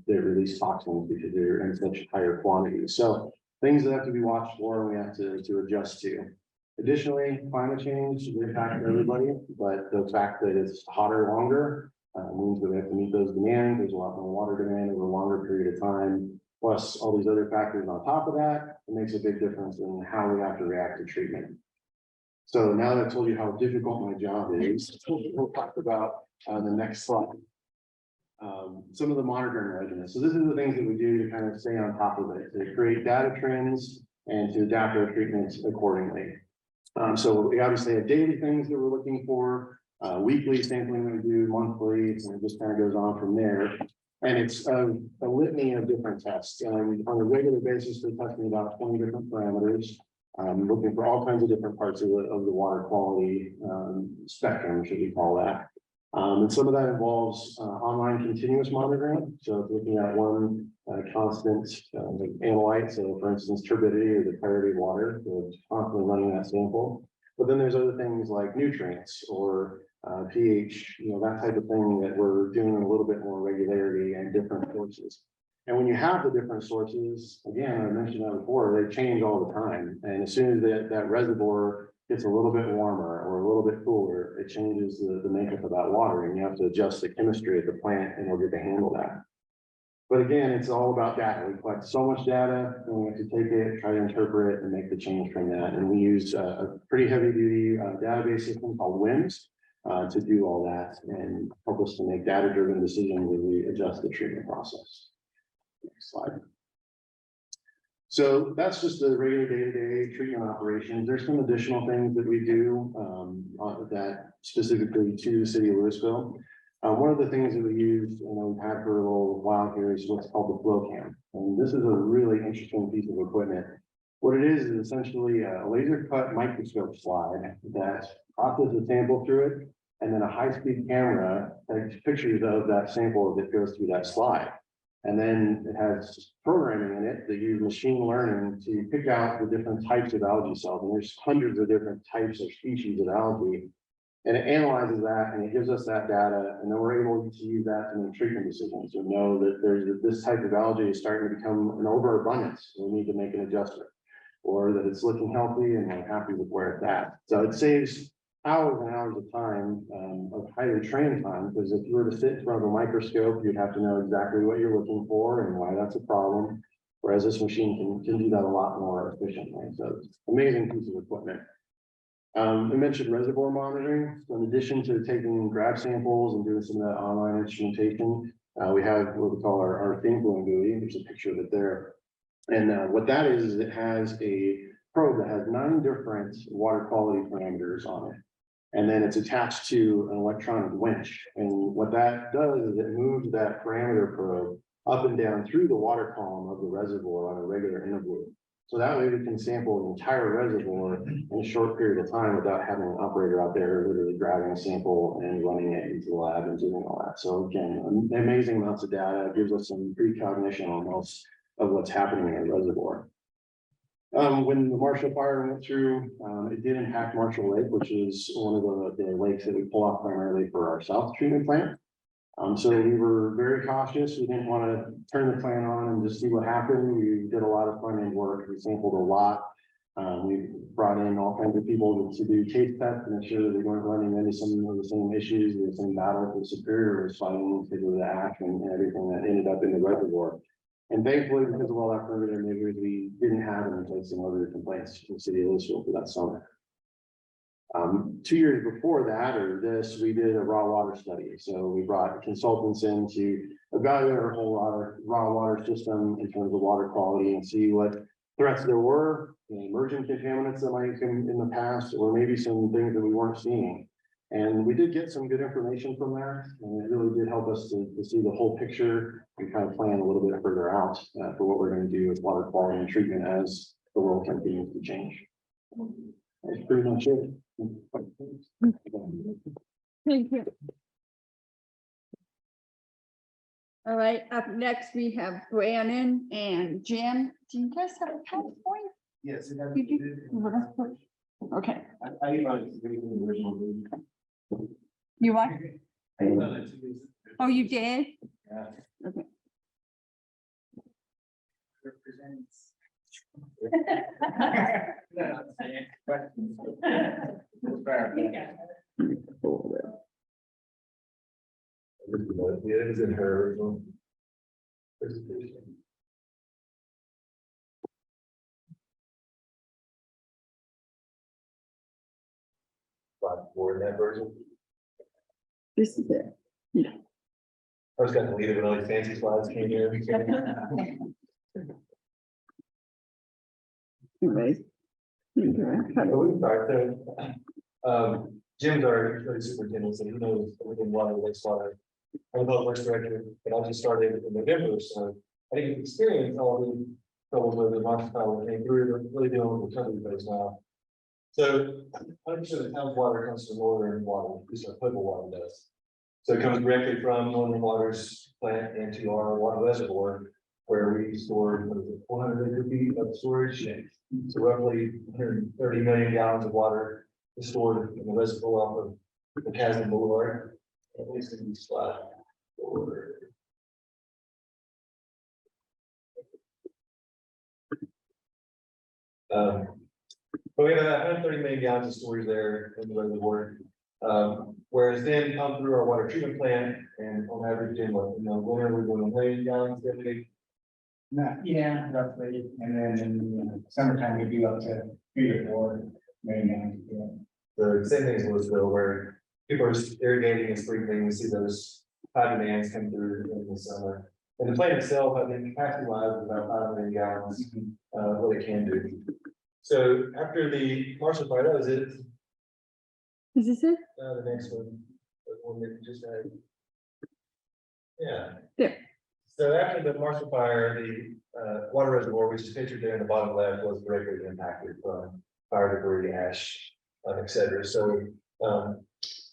They release toxins because they're in such higher quantities. So things that have to be watched for and we have to adjust to. Additionally, climate change impacts everybody, but the fact that it's hotter longer means that we have to meet those demands. There's a lot more water demand over a longer period of time. Plus all these other factors on top of that, it makes a big difference in how we have to react to treatment. So now that I've told you how difficult my job is, we'll talk about the next slide. Some of the monitoring regimens. So this is the things that we do to kind of stay on top of it, to create data trends and to adapt our treatments accordingly. So we obviously have daily things that we're looking for, weekly sampling we do, monthly, and it just kind of goes on from there. And it's a litany of different tests. On a regular basis, we're testing about 20 different parameters. Looking for all kinds of different parts of the water quality spectrum, should we call that. And some of that involves online continuous monitoring. So it's looking at one constant like analyte. So for instance, turbidity or the clarity of water, so it's constantly running that sample. But then there's other things like nutrients or pH, that type of thing that we're doing a little bit more regularity and different sources. And when you have the different sources, again, I mentioned that before, they change all the time. And as soon as that reservoir gets a little bit warmer or a little bit cooler, it changes the makeup of that water, and you have to adjust the chemistry of the plant in order to handle that. But again, it's all about data. We collect so much data, and we have to take it, try to interpret it, and make the change from that. And we use a pretty heavy duty database system called WIMS to do all that and help us to make data driven decisions as we adjust the treatment process. Next slide. So that's just the regular day-to-day treatment operations. There's some additional things that we do that specifically to the city of Louisville. One of the things that we use and we've had for a little while here is what's called the flow cam. And this is a really interesting piece of equipment. What it is essentially a laser cut microscope slide that processes a sample through it, and then a high-speed camera takes pictures of that sample that goes through that slide. And then it has programming in it that use machine learning to pick out the different types of algae cells. And there's hundreds of different types of species of algae. And it analyzes that and it gives us that data. And then we're able to use that to make treatment decisions. So know that there's this type of algae is starting to become an overabundance. We need to make an adjustment. Or that it's looking healthy and we're happy with where it's at. So it saves hours and hours of time, of highly trained time, because if you were to sit in front of a microscope, you'd have to know exactly what you're looking for and why that's a problem. Whereas this machine can do that a lot more efficiently. So it's an amazing piece of equipment. I mentioned reservoir monitoring. So in addition to taking grab samples and doing some of that online instrumentation, we have what we call our thin film buoy. There's a picture of it there. And what that is it has a probe that has 9 different water quality parameters on it. And then it's attached to an electronic winch. And what that does is it moves that parameter probe up and down through the water column of the reservoir on a regular interval. So that way we can sample the entire reservoir in a short period of time without having an operator out there literally grabbing a sample and running it into the lab and doing all that. So again, amazing amounts of data. It gives us some precognition almost of what's happening in the reservoir. When the Marshall Fire went through, it did impact Marshall Lake, which is one of the lakes that we pull off primarily for our south treatment plant. So we were very cautious. We didn't want to turn the plant on and just see what happened. We did a lot of front-end work. We sampled a lot. We brought in all kinds of people to do case tests to make sure that we weren't running into some of the same issues, the same battles that Superior was fighting because of the ash and everything that ended up in the reservoir. And thankfully, because of all that perimeter measures, we didn't have any place in other complaints in the city of Louisville for that summer. 2 years before that, or this, we did a raw water study. So we brought consultants in to evaluate our whole raw water system in terms of water quality and see what threats there were, emerging contaminants that might come in the past, or maybe some things that we weren't seeing. And we did get some good information from that, and it really did help us to see the whole picture and kind of plan a little bit further out for what we're going to do with water quality and treatment as the world continues to change. That's pretty much it. Thank you. All right, up next we have Brandon and Jim. Do you guys have a PowerPoint? Yes. Okay, I the original. you want? Oh, you did? Yeah. Okay. It is in her original presentation. More in that version. This is it. I was gonna leave it when all these fancy slides came here. Right. We can start there. Jim's our utility superintendent, so he knows everything water, wastewater. I'm the works director, but I just started in November, so I didn't experience all the troubles with the Marshall Fire came through. We're really dealing with recovery phase now. So 100% of the town's water comes from northern water, at least our potable water does. So it comes directly from Northern Waters plant into our water reservoir, where we store, what is it, 400 acre feet of storage. So roughly 130 million gallons of water is stored in the reservoir off of the Casden Boulevard. At least in this slide. But we have 130 million gallons of storage there in the reservoir. Whereas then come through our water treatment plant and on average in what, winter, we're doing 1 million gallons typically. Yeah, roughly, and then in the summertime, we do up to 3 to 4 million gallons. The same thing as Louisville, where people are just irrigating and sprinkling, we see those high demands come through in the summer. And the plant itself, I think capacity wise, is about 5 million gallons, what it can do. So after the Marshall fire, that was it. Is this it? The next one, the one that you just had. Yeah. There. So after the Marshall fire, the water reservoir, which is pictured there in the bottom left, was directly impacted from fire debris, ash, et cetera. So,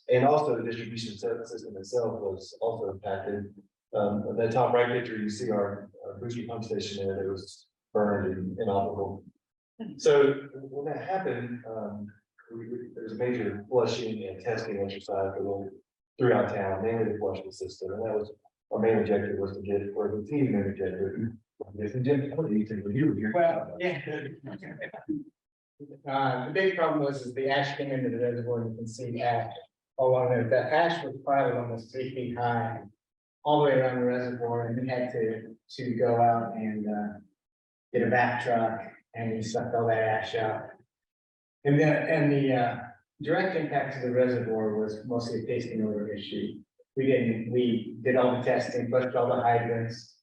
and also the distribution system itself was also impacted. On the top right picture, you see our booster pump station there that was burned and inoperable. So when that happened, there was a major flushing and testing exercise throughout town, mainly the flushing system, and that was our main objective was to get, or the team main objective. Well, yeah. The big problem was the ash came into the reservoir, you can see ash along there. The ash was piled almost 3 feet high, all the way around the reservoir, and we had to go out and get a back truck, and we sucked all that ash out. And the direct impact to the reservoir was mostly a taste and odor issue. We did all the testing, flushed all the hydrants.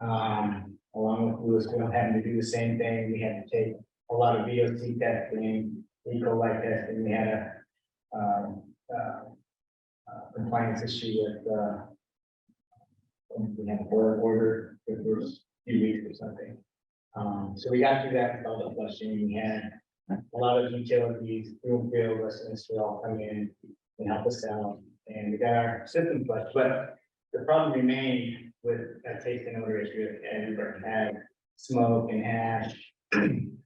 Along with Louisville having to do the same thing, we had to take a lot of VOC testing, E. coli testing. We had a compliance issue with we had a board order for the first few weeks or something. So we got through that with all the flushing. We had a lot of utilities, Broomfield, Westminster all come in and help us out. And we got our system flushed, but the problem remained with a taste and odor issue, and we had smoke and ash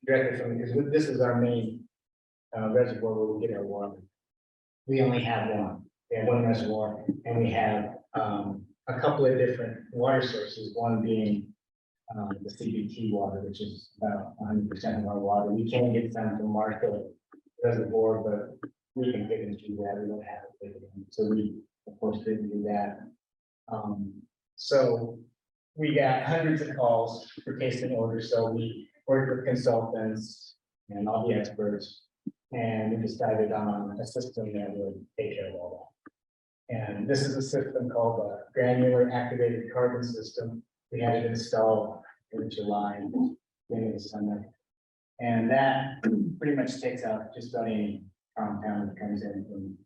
directly from, because this is our main reservoir where we get our water. We only have one. We have one reservoir, and we have a couple of different water sources. One being the CBT water, which is about 100% of our water. We can get some from Marshall Reservoir, but we can pick and choose that. We don't have to pick it in. So we, of course, didn't do that. So we got hundreds of calls for taste and order. So we worked with consultants and all the experts, and we decided on a system that would take care of all that. And this is a system called the granular activated carbon system. We had it installed in July, beginning of the summer. And that pretty much takes out just about any compound that comes in from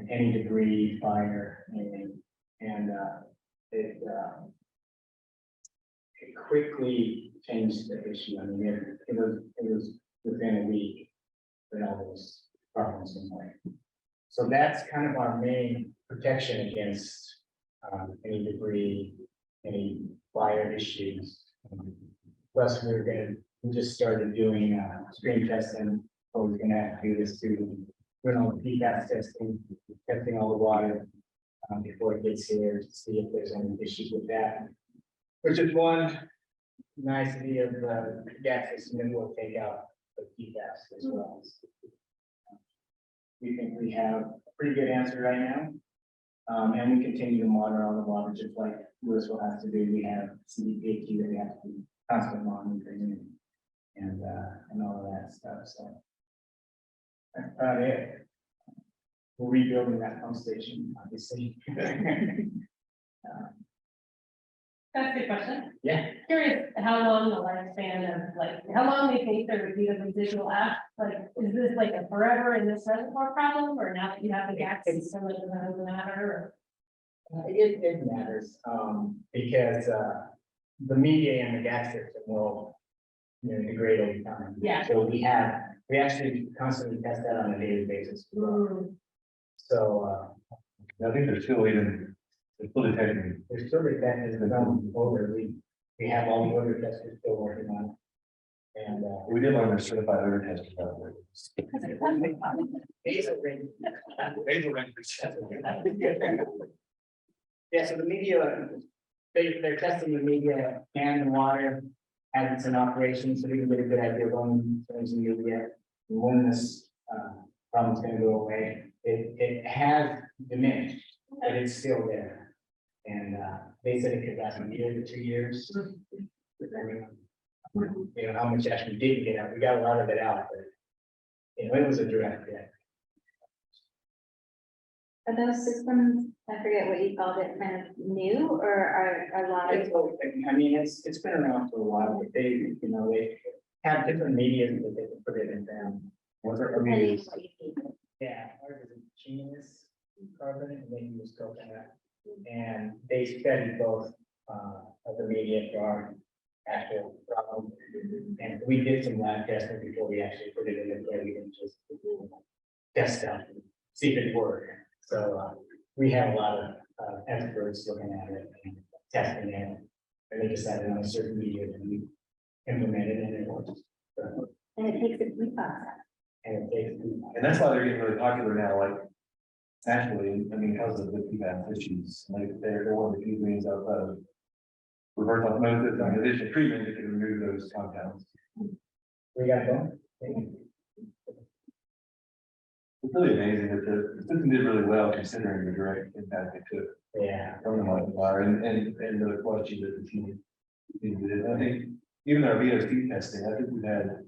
any debris, fire, anything. And it quickly changed the issue. I mean, it was within a week that all those problems went away. So that's kind of our main protection against any debris, any fire issues. Plus, we just started doing stream testing. So we're gonna have to do this too. We're on PFAS testing all the water before it gets here to see if there's any issues with that. Which is one nicety of the gas system, and we'll take out the PFAS as well. We think we have a pretty good answer right now. And we continue to monitor all the water, just like Louisville has to do. We have CDPHE that we have to be constantly monitoring and all of that stuff. So that's about it. We're rebuilding that pump station, obviously. That's a good question. Yeah. Curious how long the lifespan of, like, how long they think there would be the residual ash? Like, is this like a forever in this reservoir problem, or now that you have the gas system, it doesn't matter? It matters, because the media and the gas system will, degrade over time. Yeah. So we actually constantly test that on a daily basis. Or? So I think they're still even, they're still detecting. There's still detectors, but over, we have all the odor tests we're still working on. And, We did learn their certified odor testers out there. Hazel ring. Hazel ring. Yeah, so the media, they're testing the media and the water as it's in operation, so we can get a good idea of when there's media, when this problem's gonna go away. It has diminished, but it's still there. And they said it could last a year to 2 years. Depending on, you know, how much actually did get out. We got a lot of it out, but you know, it was a direct hit. Are those systems, I forget what you called it, kind of new or are a lot of? I mean, it's been around for a while, but they, you know, they have different media that they can put it in them. What's our Depending media? on what you need. Yeah, ours is ingenious carbon and they use coconut. And they study both of the media for our actual problem. And we did some lab testing before we actually put it in the play, we didn't just test out, see if it worked. So we have a lot of experts looking at it and testing it. And they decided on a certain media that we implemented and it works. So, And it takes a few bucks. and it takes. And that's why they're getting really popular now, like, naturally, I mean, because of the PFAS issues, like, they're one of the few things outside of reverse osmosis and additional treatment that can remove those compounds. We got to go. It's really amazing that the system did really well considering the direct impact it took Yeah. from the wildfire and the question that the team did. I think even our VOC testing, I think we've had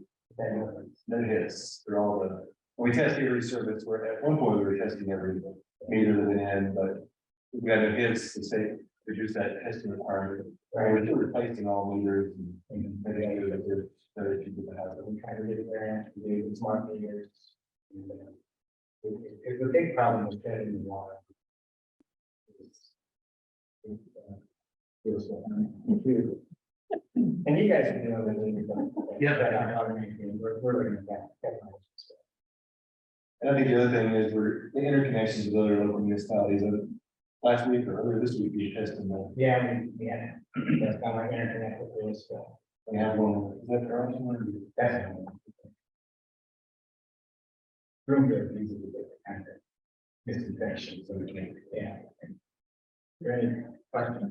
no hits for all the, we test every service, where at one point we were testing every meter that went in, but we got no hits to say, reduce that testing requirement. We're still replacing all meters and making sure that there's other people that have them. We try to get it there, we do smart meters. And, it's a big problem with shedding the water. And you guys are doing it. Yeah. We're looking at that. And I think the other thing is we're the interconnections with other local municipalities. Last week or earlier this week, we tested them. Yeah, that's kind of like interconnect with this, so. We have one, is that correct? That's. Room good, these are the kind of disinfection, so we can, yeah. Ready, question?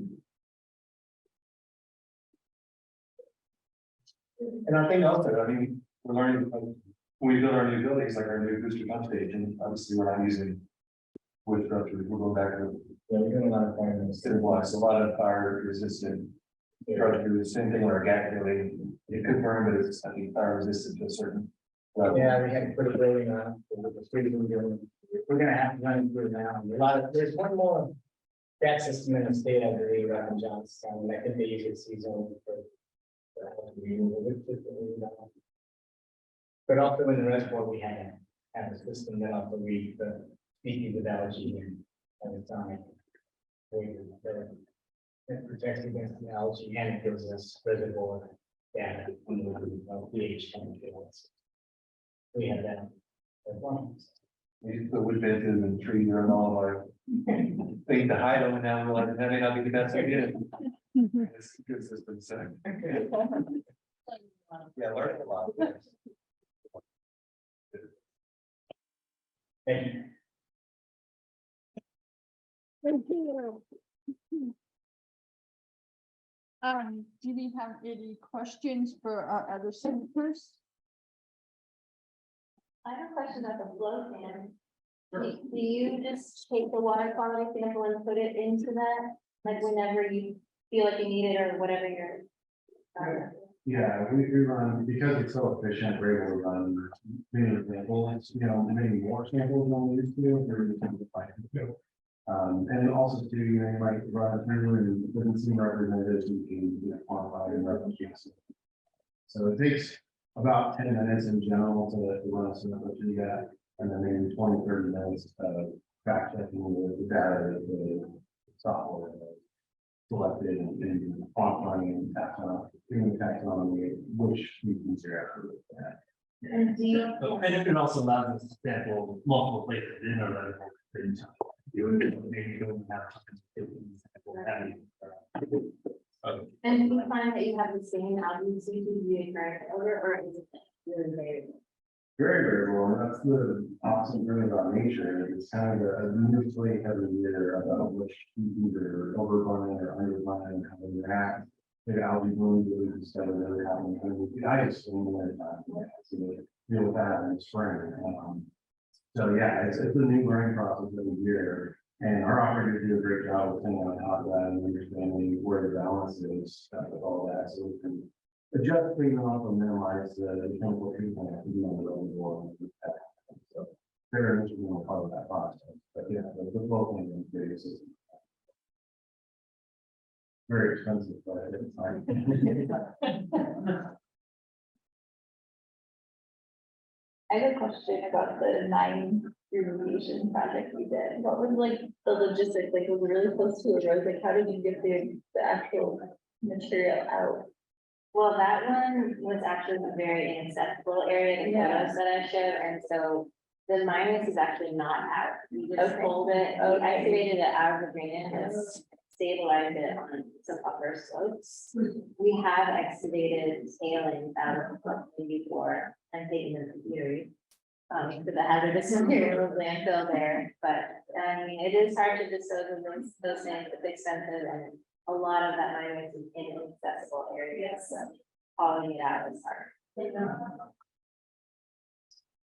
And I think also, I mean, we're learning, like, when we build our new buildings, like our new booster pump station, obviously we're not using wood structures, we're going back to Yeah, we're doing a lot of planning. instead of a lot of fire resistant structures, same thing with our GAC building. It could burn, but it's, I think, fire resistant to a certain level. Yeah, we had to put a building on, we're gonna have to run through now, a lot of, there's one more. That system in the state, I believe, in Johnstown, and I think they use it seasonally for. But also in the reservoir, we have a system that also reads the species of algae and it's on it. It protects against the algae and it gives us reservoir data on the pH chemicals. We have that. As well. We used to put wood benches and trees around all of our things to hide them, and now we're like, that may not be the best idea. It's a good system, so. Yeah, learning a lot. Thank you. Thank you. Do we have any questions for our other senators? I have a question about the flow fan. Do you just take the water quality sample and put it into that, like whenever you feel like you need it or whatever you're. Yeah, we run, because it's so efficient, we're able to run many samples, maybe more samples than we used to, we're able to find it. And also too, you might run it through and it doesn't seem representative, so you can quantify and replicate. So it takes about 10 minutes in general to run a sample to that, and then maybe 20-30 minutes of fact checking the data that the software selected and quantifying and doing the taxonomy, which we consider after that. And do you? And it can also allow us to sample multiple places in our reservoir at the same time. You would maybe go and have. And do you find that you have the same values you do the current owner, or is it really very? Very, very well. That's the awesome thing about nature. It's kind of a mutually every year about which either overrunning or underrunning, how they react. The algae bloom really discovered that it happened. I assume that so deal with that in the spring. So yeah, it's a new learning process every year. And our operators do a great job of thinking on top of that and understanding where the balance is with all that. So we can adjust things off and minimize the chemical treatment that we do on the reservoir. So very interesting part of that process. But yeah, the local thing is very system. Very expensive, but it's fine. I have a question about the 9 remediation project we did. What was like the logistics, like was it really close to a road? Like how did you get the actual material out? Well, that one was actually a very inaccessible area, the photos that I showed, and so the minus is actually not out. We just pulled it, we excavated it out of the drainage and stabilized it on some upper slopes. We have excavated tailings out of the floodplain before and taken them to Erie. For the hazardous materials landfill there, but I mean, it is hard to dispose of those things, it's expensive, and a lot of that money is in inaccessible areas, so hauling it out is hard.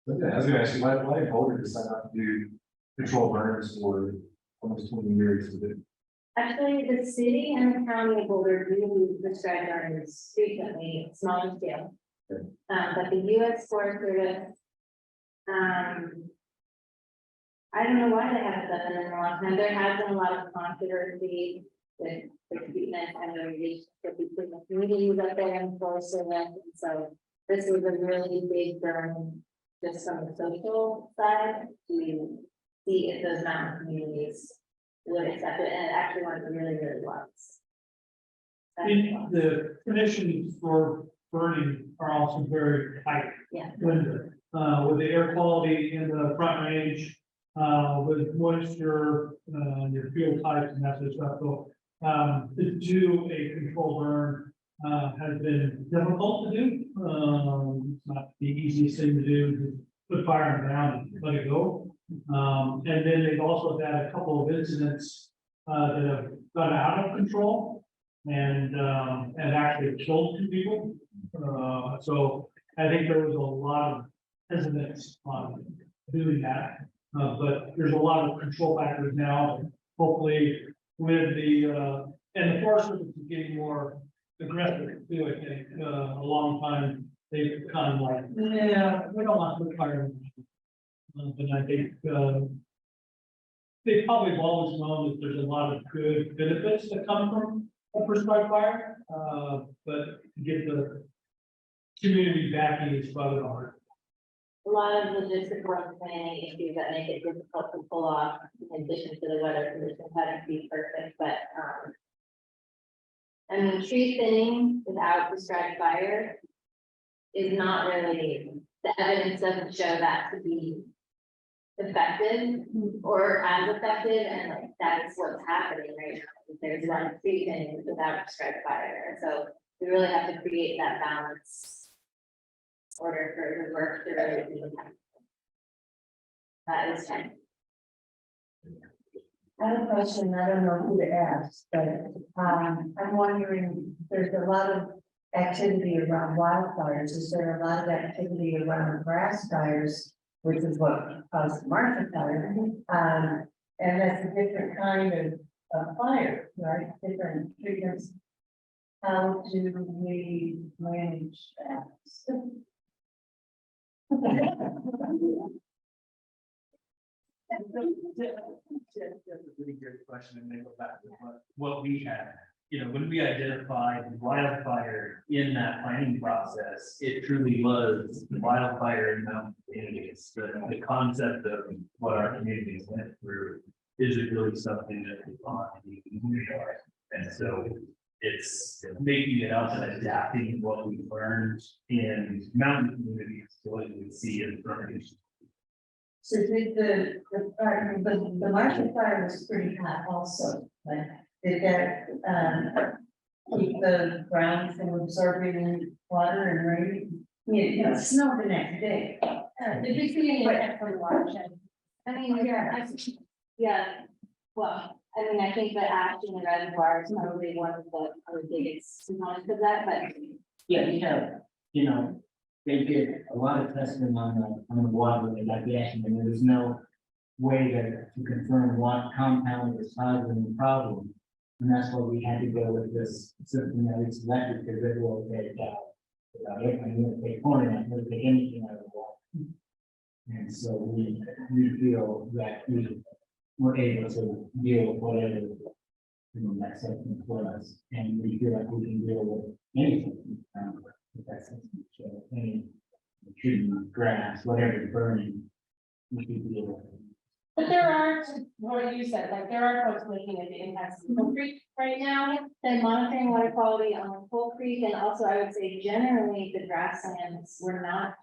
But yeah, I was gonna ask you, why did Boulder decide not to do control burners for almost 20 years? Actually, the city and the county of Boulder do prescribe gardens frequently, smaller scale. But the US Forest Service, I don't know why they haven't done it in a long time. There has been a lot of controversy with the treatment and the relationship between the communities out there and Forest Service. And so this was a really big burn just from the social side to see if those mountain communities would accept it, and it actually went really, really well. The conditions for burning are also very tight. Yeah. With the air quality in the front range, with moisture, your fuel types and that sort of stuff. So, to do a control burn, has been difficult to do. It's not the easiest thing to do, to put fire in the ground and let it go. And then they've also had a couple of incidents, that have gone out of control and actually killed 2 people. So I think there was a lot of hesitance on doing that. But there's a lot of control factors now, hopefully with the, and the Forest Service is getting more aggressive too, I think. A long time, they've kind of like, yeah, we don't want to put fire. And I think, they probably have always known that there's a lot of good benefits that come from a prescribed fire. But to get the community backing is probably hard. A lot of logistical and planning issues that make it difficult to pull off, in addition to the weather conditions having to be perfect, but, I mean, tree thinning without prescribed fire is not really, the evidence doesn't show that to be effective or as effective, and like, that's what's happening right now. There's a lot of tree thinning without prescribed fire, so we really have to create that balance order for the work to really be impactful. That is fine. I have a question, I don't know who to ask, but I'm wondering, there's a lot of activity around wildfires. Is there a lot of activity around grass fires, which is what caused the Marshall fire? And that's a different kind of fire, right? Different treatments. How do we manage that? That's a really great question, and they go back to what we had. You know, when we identified wildfire in that planning process, it truly was wildfire in mountain communities. The concept of what our communities went through is really something that we want to be. And so it's making it up and adapting what we learned in mountain communities to what we see in urban. So did the Marshall Fire was pretty hot also, but did that, keep the ground from absorbing water and rain? Yeah, it snowed the next day. Did we see any effect from the watershed? I mean, yeah, well, I mean, I think the ash in the reservoir is probably one of the biggest components of that, but. Yeah, you know, they did a lot of testing on the water, they got the ash, and there was no way to confirm what compound was causing the problem. And that's why we had to go with this system that we selected, because it will take I'm gonna take corn, I'm gonna take anything out of the water. And so we feel that we were able to deal with whatever, that's something for us, and we feel like we can deal with anything. If that's something, so any tree, grass, whatever is burning, we can deal with it. But there are, what you said, like, there are folks looking at the impacts of Coal Creek right now. They're monitoring water quality on Coal Creek, and also I would say generally the grasslands were not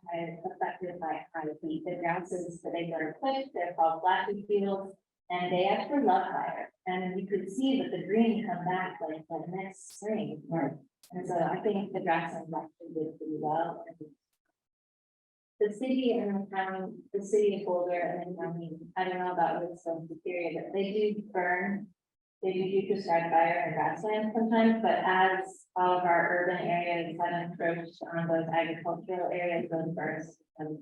affected by high heat. The grasses that they are clipped, they're called flashy fields, and they actually love fire. And you could see that the green come back like the next spring. And so I think the grasslands actually did pretty well. The city and the town, the city of Boulder and the county, I don't know about with some Superior, but they do burn. They do prescribe fire in grassland sometimes, but as all of our urban areas have encroached on those agricultural areas, those burns become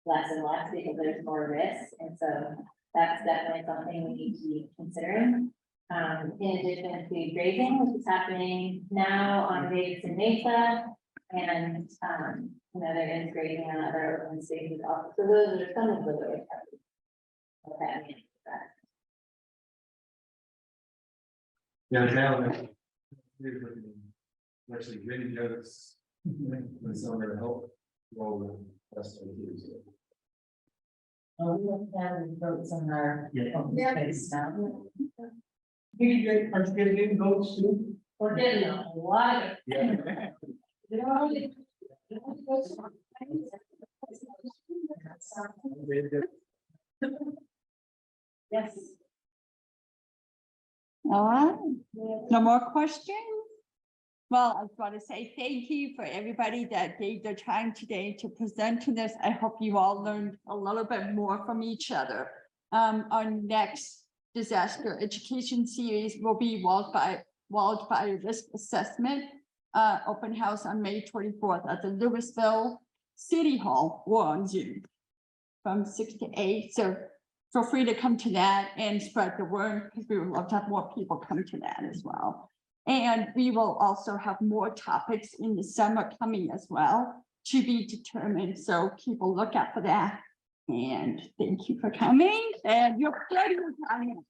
less and less because there's more risk. And so that's definitely something we need to be considering. In addition to grazing, which is happening now on Davidson Mesa, and there is grading on other open spaces also. So those are some of the ways. Okay. Yeah, now. Actually, really notice when summer help. Well, that's what it is. We have votes on our open space now. Aren't you getting any votes too? We're getting a lot of. Yeah. Yes. All right, no more questions? Well, I just want to say thank you for everybody that gave their time today to present to this. I hope you all learned a little bit more from each other. Our next disaster education series will be wildfire risk assessment, open house on May 24th at the Louisville City Hall or on Zoom from 6 to 8. So feel free to come to that and spread the word, because we would love to have more people come to that as well. And we will also have more topics in the summer coming as well to be determined. So keep a lookout for that. And thank you for coming, and you're plenty of time.